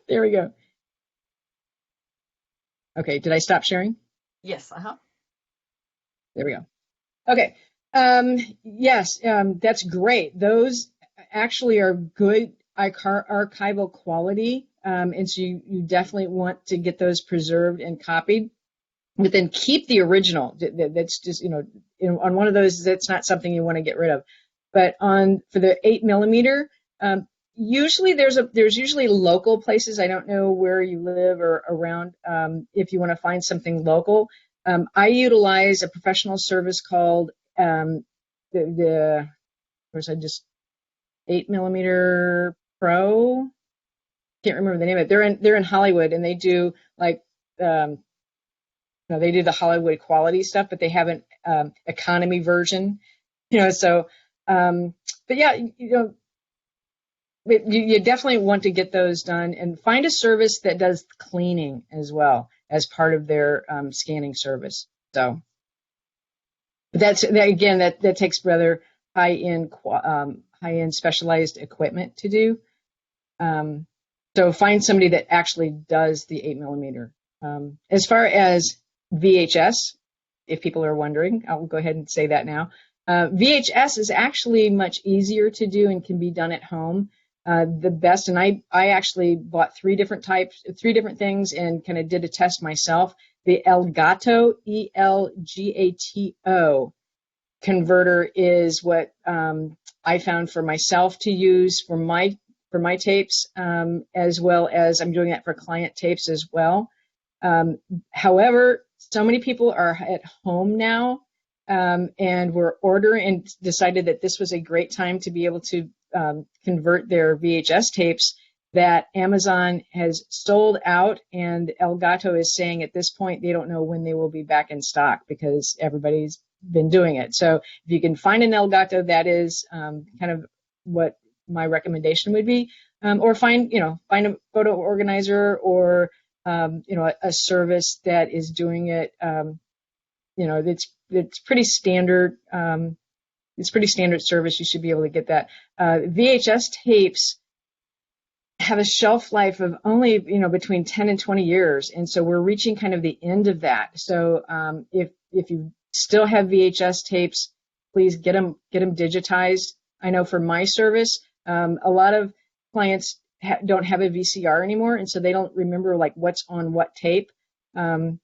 there we go. Okay, did I stop sharing? Yes, There we go. Okay. Yes, that's great. Those actually are good archival quality, and so you definitely want to get those preserved and copied. But then keep the original. That's just on one of those, that's not something you want to get rid of. But for the 8mm, usually there's usually local places. I don't know where you live or around. If you want to find something local. I utilize a professional service called of course I just 8mm Pro. Can't remember the name of it. They're in Hollywood, and they do like they do the Hollywood quality stuff, but they have an economy version. So but yeah, you definitely want to get those done, and find a service that does cleaning as well as part of their scanning service. So, but that takes rather high-end specialized equipment to do. So find somebody that actually does the 8mm. As far as VHS, if people are wondering, I'll go ahead and say that now. VHS is actually much easier to do and can be done at home. The best, and I actually bought 3 different things and kind of did a test myself. The Elgato, ELGATO converter is what I found for myself to use for my tapes, as well as I'm doing that for client tapes as well. However, so many people are at home now, and were ordering and decided that this was a great time to be able to convert their VHS tapes, that Amazon has sold out, and Elgato is saying at this point they don't know when they will be back in stock because everybody's been doing it. So if you can find an Elgato, that is kind of what my recommendation would be, or find a photo organizer or a service that is doing it. It's pretty standard. It's pretty standard service. You should be able to get that. VHS tapes have a shelf life of only between 10 and 20 years, and so we're reaching kind of the end of that. So if you still have VHS tapes, please get them digitized. I know for my service, a lot of clients don't have a VCR anymore, and so they don't remember like what's on what tape. So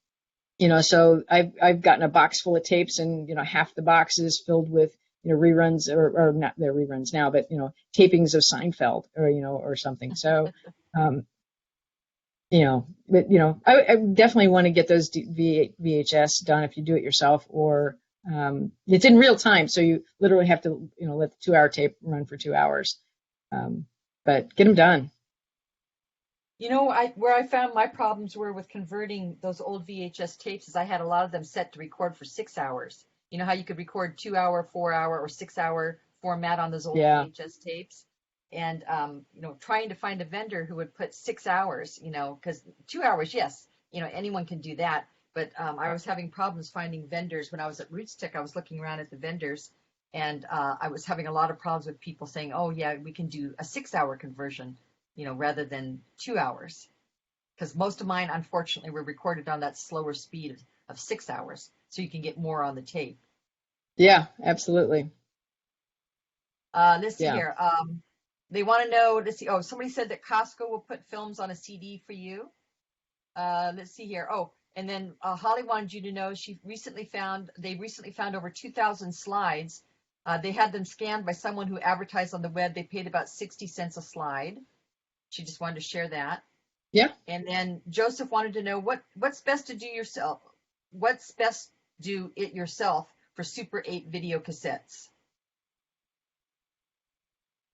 I've gotten a box full of tapes, and half the box is filled with reruns, or not, they're reruns now, but tapings of Seinfeld or something. So I definitely want to get those VHS done if you do it yourself, or it's in real time, so you literally have to let the 2-hour tape run for 2 hours, but get them done. Where I found my problems were with converting those old VHS tapes is I had a lot of them set to record for 6 hours. You know how you could record 2-hour, 4-hour, or 6-hour format on those old VHS tapes? And, trying to find a vendor who would put 6 hours, because 2 hours, yes, anyone can do that. But I was having problems finding vendors. When I was at RootsTech, I was looking around at the vendors, and I was having a lot of problems with people saying, oh, yeah, we can do a 6-hour conversion, rather than 2 hours. Because most of mine, unfortunately, were recorded on that slower speed of 6 hours, so you can get more on the tape. Yeah, absolutely. Let's see here. They want to know, somebody said that Costco will put films on a CD for you. Let's see here. Oh, And then Holly wanted you to know they recently found over 2,000 slides. They had them scanned by someone who advertised on the web. They paid about 60 cents a slide. She just wanted to share that. Yeah. And then Joseph wanted to know what's best to do yourself. What's best do it yourself for Super 8 video cassettes?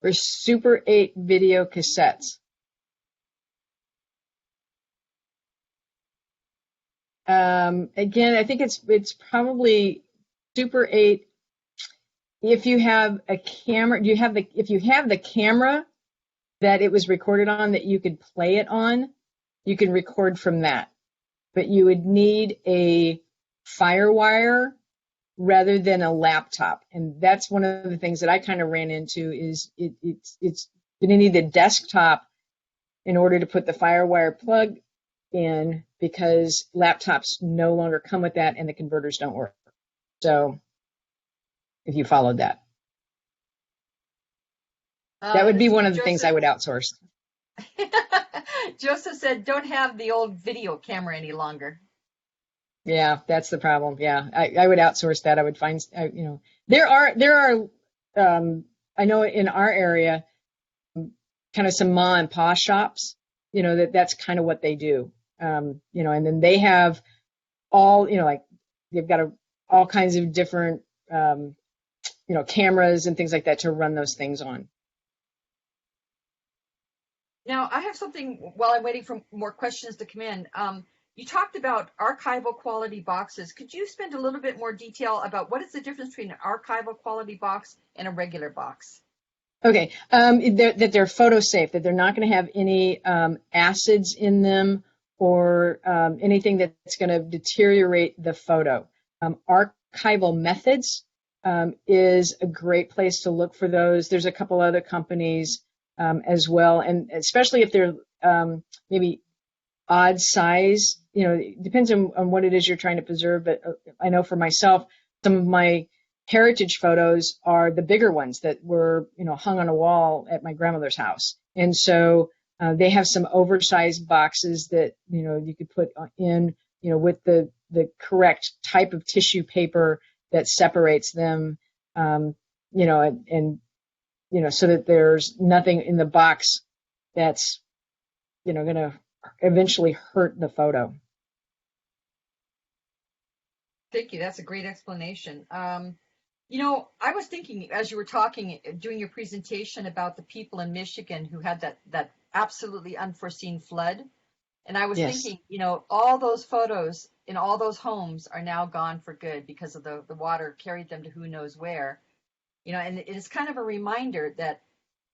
For Super 8 video cassettes. Again, I think it's probably Super 8. If you have a camera, if you have the camera that it was recorded on that you could play it on, you can record from that. But you would need a FireWire rather than a laptop. And that's one of the things that I kind of ran into is it's going to need a desktop in order to put the FireWire plug in, because laptops no longer come with that and the converters don't work. So if you followed that. That would be one of the things I would outsource. Joseph said, don't have the old video camera any longer. Yeah, that's the problem. Yeah, I would outsource that. I would find, there are, I know in our area, kind of some ma and pa shops, that's kind of what they do. And then they have all, like they've got all kinds of different, cameras and things like that to run those things on. Now, I have something while I'm waiting for more questions to come in. You talked about archival quality boxes. Could you spend a little bit more detail about what is the difference between an archival quality box and a regular box? Okay, that they're photo safe, that they're not going to have any acids in them or anything that's going to deteriorate the photo. Archival methods is a great place to look for those. There's a couple other companies as well, and especially if they're maybe odd size, it depends on what it is you're trying to preserve. But I know for myself, some of my heritage photos are the bigger ones that were, hung on a wall at my grandmother's house. And so they have some oversized boxes that, you could put in, with the correct type of tissue paper that separates them, and so that there's nothing in the box that's, going to eventually hurt the photo. Thank you. That's a great explanation. I was thinking as you were talking, doing your presentation about the people in Michigan who had that absolutely unforeseen flood. And I was thinking, all those photos in all those homes are now gone for good because of the water carried them to who knows where. And it is kind of a reminder that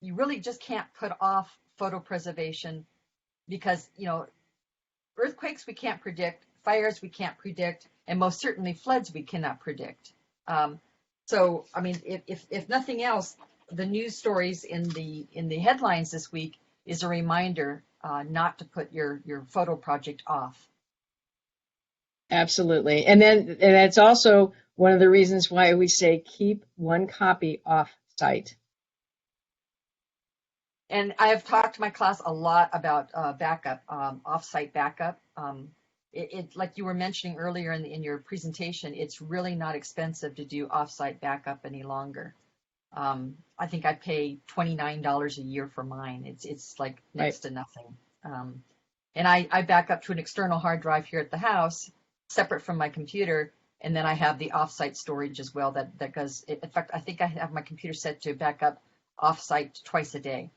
you really just can't put off photo preservation because, earthquakes we can't predict, fires we can't predict, and most certainly floods we cannot predict. So, I mean, if nothing else, the news stories in the headlines this week is a reminder not to put your photo project off. Absolutely. And that's also one of the reasons why we say keep one copy off site. And I have talked to my class a lot about backup, off-site backup. It like you were mentioning earlier in your presentation, it's really not expensive to do off-site backup any longer. I think I pay $29 a year for mine. It's like next to nothing. And I back up to an external hard drive here at the house, separate from my computer, and then I have the off-site storage as well. That goes. In fact, I think I have my computer set to back up off-site twice a day.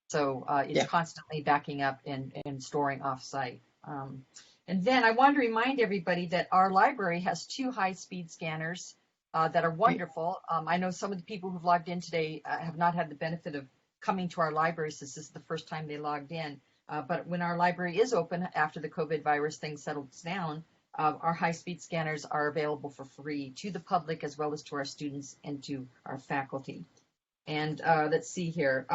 So it's constantly backing up and storing off-site. And then I want to remind everybody that our library has 2 high-speed scanners that are wonderful. I know some of the people who've logged in today have not had the benefit of coming to our library since this is the first time they logged in. But when our library is open after the COVID virus thing settles down, our high-speed scanners are available for free to the public as well as to our students and to our faculty. And let's see here.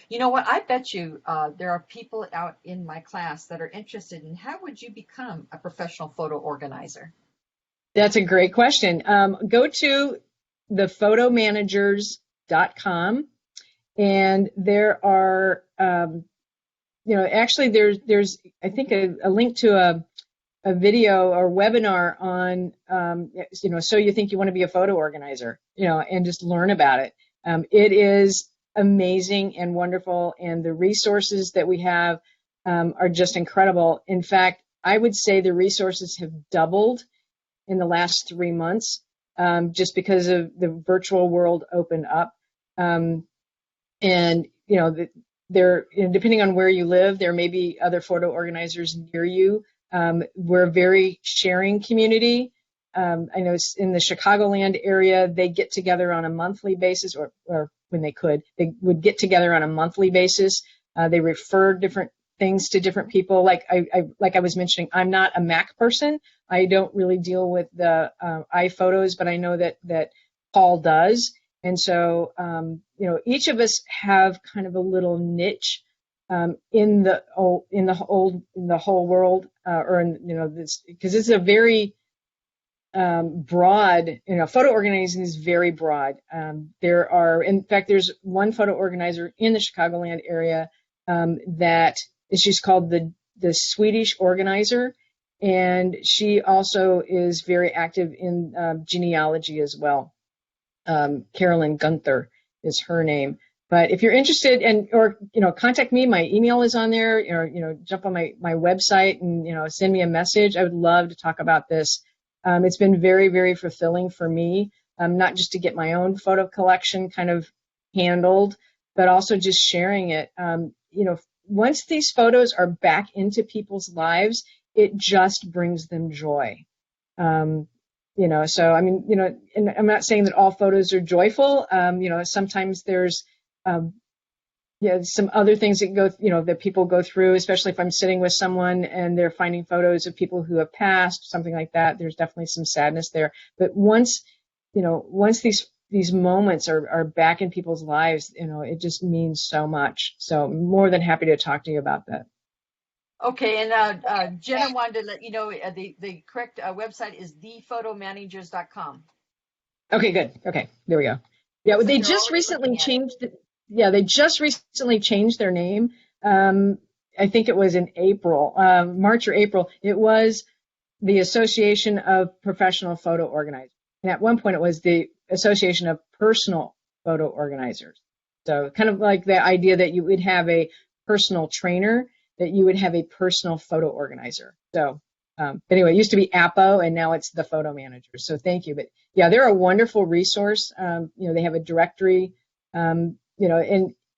You know what? I bet you there are people out in my class that are interested in how would you become a professional photo organizer? That's a great question. Go to thephotomanagers.com, and there are, actually there's I think a link to a video or webinar on, so you think you want to be a photo organizer, and just learn about it. It is amazing and wonderful, and the resources that we have are just incredible. In fact, I would say the resources have doubled in the last 3 months, just because of the virtual world opened up. And there, depending on where you live, there may be other photo organizers near you. We're a very sharing community. I know in the Chicagoland area, they get together on a monthly basis, or when they would get together on a monthly basis. They refer different things to different people. Like I was mentioning, I'm not a Mac person. I don't really deal with the iPhotos, but I know that Paul does. And so, each of us have kind of a little niche in the whole world, because it's a very broad. Photo organizing is very broad. There's one photo organizer in the Chicagoland area that she's called the Swedish organizer, and she also is very active in genealogy as well. Carolyn Gunther is her name. But if you're interested, or contact me. My email is on there. Or jump on my website and send me a message. I would love to talk about this. It's been very, very fulfilling for me, not just to get my own photo collection kind of handled, but also just sharing it. Once these photos are back into people's lives, it just brings them joy. So and I'm not saying that all photos are joyful. Sometimes there's some other things that people go through, especially if I'm sitting with someone and they're finding photos of people who have passed, something like that. There's definitely some sadness there. But once these moments are back in people's lives, it just means so much. So I'm more than happy to talk to you about that. Okay, and Jenna wanted to let you know the correct website is thephotomanagers.com. Okay, good. Okay, there we go. Yeah, they just recently changed it. Yeah, they just recently changed their name. I think it was in April, March or April. It was the Association of Professional Photo Organizers. And at one point it was the Association of Personal Photo Organizers. So kind of like the idea that you would have a personal trainer, that you would have a personal photo organizer. So anyway, it used to be APO, and now it's the photo manager. So thank you. But yeah, they're a wonderful resource. They have a directory, and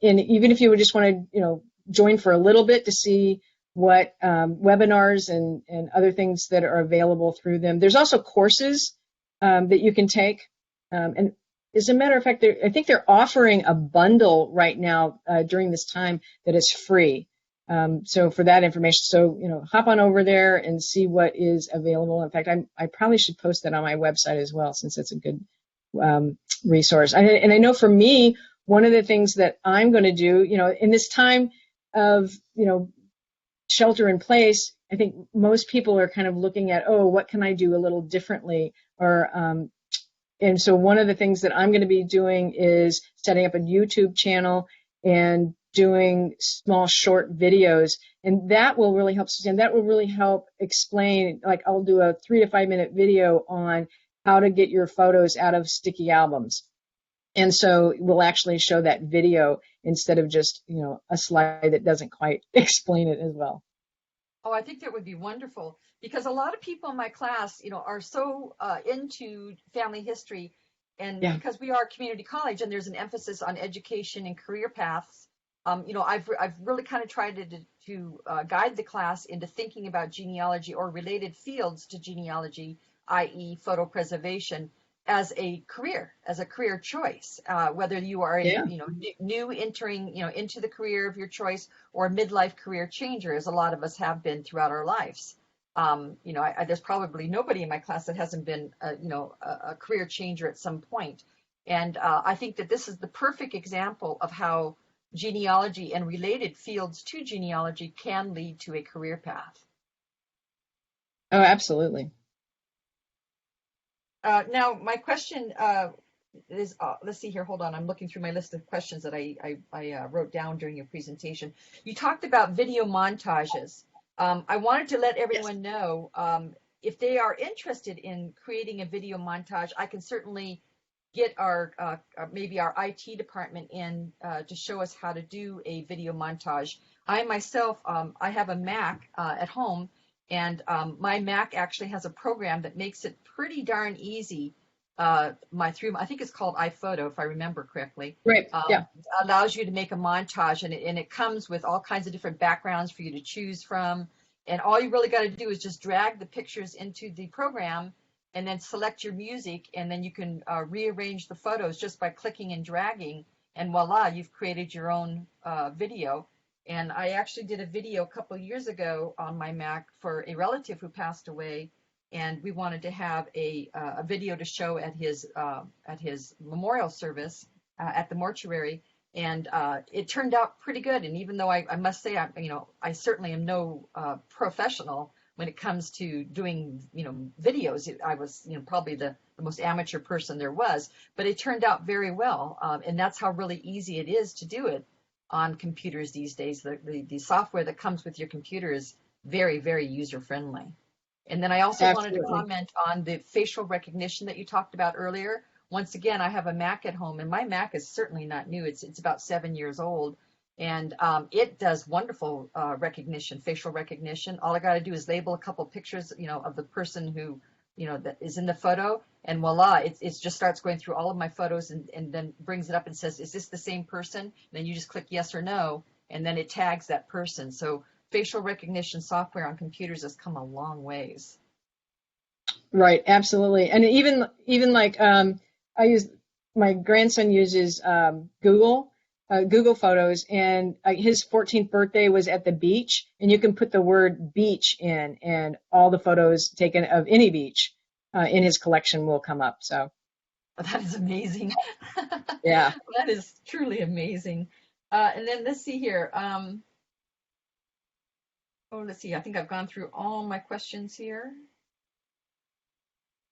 even if you would just want to, join for a little bit to see what webinars and other things that are available through them. There's also courses that you can take. And as a matter of fact, I think they're offering a bundle right now during this time that is free. So for that information, hop on over there and see what is available. In fact, I probably should post that on my website as well, since it's a good resource. And I know for me, one of the things that I'm going to do, in this time of, shelter in place, I think most people are kind of looking at, what can I do a little differently? And so one of the things that I'm going to be doing is setting up a YouTube channel and doing small short videos, and that will really help Suzanne. That will really help explain, like I'll do a 3 to 5 minute video on how to get your photos out of sticky albums. And so we'll actually show that video instead of just, a slide that doesn't quite explain it as well. Oh, I think that would be wonderful, because a lot of people in my class, are so into family history, and because we are a community college and there's an emphasis on education and career paths, I've really kind of tried to guide the class into thinking about genealogy or related fields to genealogy, i.e. photo preservation, as a career choice, whether you are new entering into the career of your choice, or a midlife career changer, as a lot of us have been throughout our lives. There's probably nobody in my class that hasn't been a career changer at some point, and I think that this is the perfect example of how genealogy and related fields to genealogy can lead to a career path. Oh, absolutely. Now, my question is, let's see here, hold on. I'm looking through my list of questions that I wrote down during your presentation. You talked about video montages. I wanted to let everyone know if they are interested in creating a video montage, I can certainly get our maybe our IT department in to show us how to do a video montage. I myself, I have a Mac at home, and my Mac actually has a program that makes it pretty darn easy. I think it's called iPhoto, if I remember correctly. Right. Yeah. Allows you to make a montage, and it comes with all kinds of different backgrounds for you to choose from. And all you really got to do is just drag the pictures into the program and then select your music, and then you can rearrange the photos just by clicking and dragging, and voila, you've created your own video. And I actually did a video a couple of years ago on my Mac for a relative who passed away, and we wanted to have a video to show at his memorial service at the mortuary, and it turned out pretty good. And even though I must say, I certainly am no professional when it comes to doing, videos. I was, probably the most amateur person there was, but it turned out very well. And that's how really easy it is to do it on computers these days. The software that comes with your computer is very, very user friendly. And then I also wanted to comment on the facial recognition that you talked about earlier. Once again, I have a Mac at home, and my Mac is certainly not new. It's about 7 years old, and it does wonderful recognition, facial recognition. All I got to do is label a couple pictures, of the person who, that is in the photo, and voila, it just starts going through all of my photos and then brings it up and says, is this the same person? And then you just click yes or no, and then it tags that person. So facial recognition software on computers has come a long ways. Right, absolutely. And even like my grandson uses Google Photos, and his 14th birthday was at the beach, and you can put the word beach in, and all the photos taken of any beach in his collection will come up. So that is amazing. Yeah. That is truly amazing. And then let's see here. Let's see. I think I've gone through all my questions here.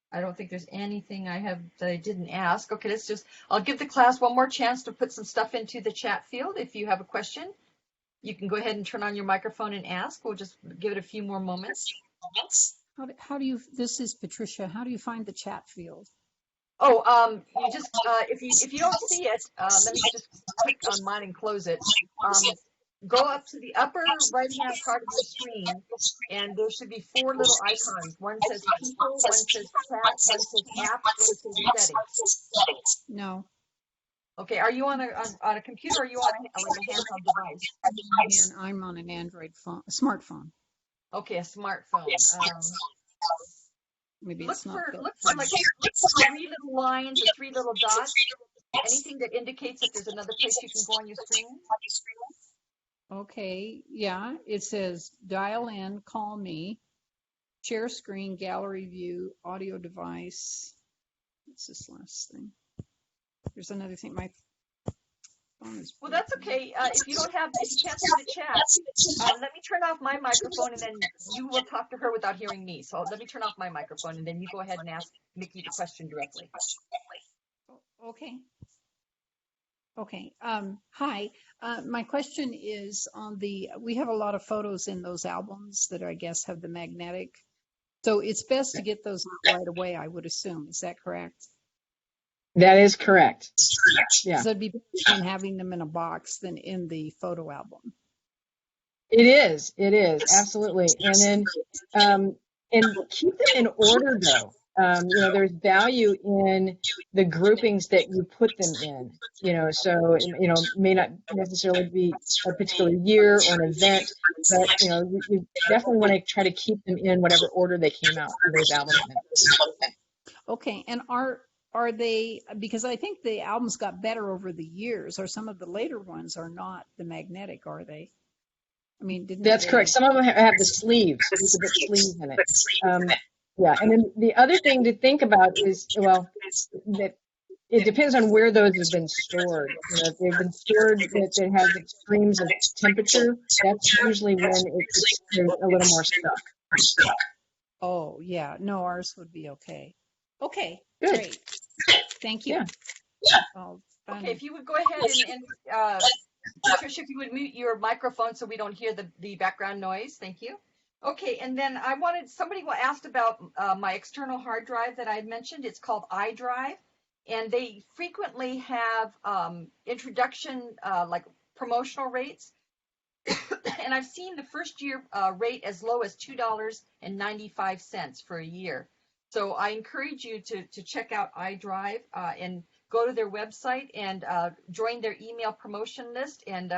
I don't think there's anything that I didn't ask. Okay, I'll give the class one more chance to put some stuff into the chat field. If you have a question, you can go ahead and turn on your microphone and ask. We'll just give it a few more moments. How do you, this is Patricia, how do you find the chat field? Oh, you just, if you don't see it, let me just click on mine and close it. Go up to the upper right-hand part of the screen, and there should be 4 little icons. One says people, one says chat, one says app, one says settings. No. Okay, are you on a computer, or are you on a handheld device? I'm on an Android phone, a smartphone. Okay, a smartphone. Maybe Look it's not for good. like 3 little lines or 3 little dots. Anything that indicates that there's another place you can go on your screen. Okay, yeah, it says dial in, call me, share screen, gallery view, audio device. What's this last thing? There's another thing. My phone is. Well, that's okay. If you can't see the chat, let me turn off my microphone, and then you will talk to her without hearing me. So let me turn off my microphone, and then you go ahead and ask Micki the question directly. Okay. Okay. Hi. My question is we have a lot of photos in those albums that I guess have the magnetic. So it's best to get those out right away, I would assume. Is that correct? That is correct. Yeah. So it'd be better than having them in a box than in the photo album. It is. Absolutely. And then, and keep them in order though. There's value in the groupings that you put them in, so, may not necessarily be a particular year or an event, but, you definitely want to try to keep them in whatever order they came out for those albums. Okay. And are they, because I think the albums got better over the years, or some of the later ones are not the magnetic, are they? I mean, That's correct. Some of them have the sleeves. So you can put sleeves in it. Yeah, and then the other thing to think about is, that it depends on where those have been stored. If they've been stored that has extremes of temperature, that's usually when it's a little more stuck. Oh, yeah. No, ours would be okay. Okay, good. Great. Thank you. Yeah. Okay, if you would go ahead and Patricia, if you would mute your microphone so we don't hear the background noise. Thank you. Okay, and then somebody asked about my external hard drive that I had mentioned. It's called iDrive, and they frequently have introduction, like promotional rates. And I've seen the first year rate as low as $2.95 for a year. So I encourage you to check out iDrive and go to their website and join their email promotion list, and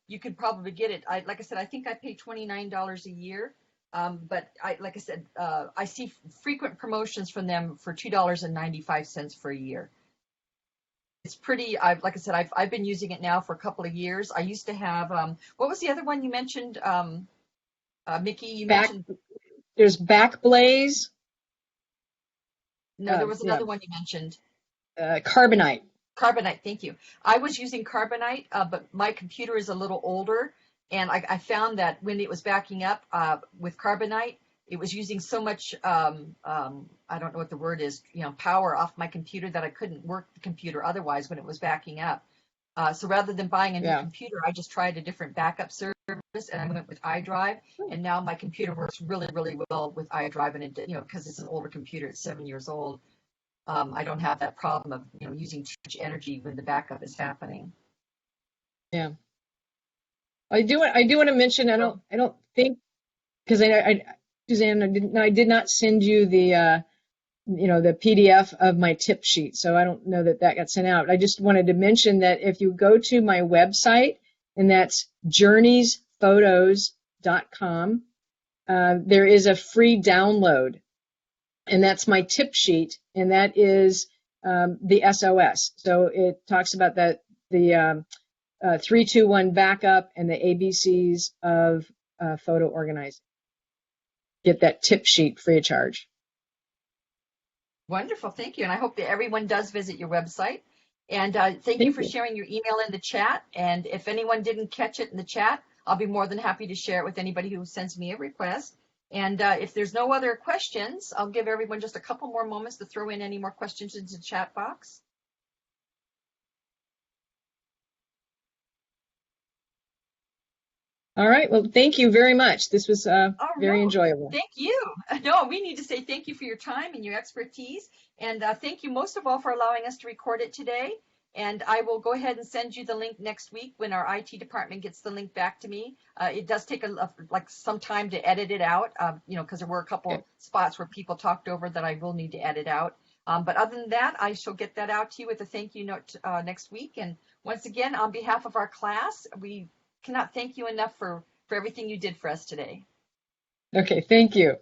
you could probably get it. Like I said, I think I pay $29 a year, but like I said, I see frequent promotions from them for $2.95 for a year. It's pretty. Like I said, I've been using it now for a couple of years. I used to have what was the other one you mentioned, Micki? You mentioned there's Backblaze. No, there was another one you mentioned. Carbonite. Carbonite, thank you. I was using Carbonite, but my computer is a little older, and I found that when it was backing up with Carbonite, it was using so much, I don't know what the word is, power off my computer that I couldn't work the computer otherwise when it was backing up. So rather than buying a new computer, I just tried a different backup service, and I went with iDrive, and now my computer works really, really well with iDrive, and it, because it's an older computer, it's 7 years old. I don't have that problem of using too much energy when the backup is happening. Yeah, I do want to mention. I don't think, because Suzanne, I did not send you the the PDF of my tip sheet, so I don't know that got sent out. I just wanted to mention that if you go to my website, and that's journeysphotos.com, there is a free download, and that's my tip sheet, and that is the S.O.S. So it talks about the 3-2-1 backup and the ABCs of photo organizing. Get that tip sheet free of charge. Wonderful, thank you. And I hope that everyone does visit your website. And thank you for sharing your email in the chat. And if anyone didn't catch it in the chat, I'll be more than happy to share it with anybody who sends me a request. And if there's no other questions, I'll give everyone just a couple more moments to throw in any more questions into the chat box. All right. Well, thank you very much. This was very enjoyable. Thank you. No, we need to say thank you for your time and your expertise. And thank you most of all for allowing us to record it today. And I will go ahead and send you the link next week when our IT department gets the link back to me. It does take some time to edit it out, because there were a couple spots where people talked over that I will need to edit out. But other than that, I shall get that out to you with a thank you note next week. And once again, on behalf of our class, we cannot thank you enough for everything you did for us today. Okay, thank you.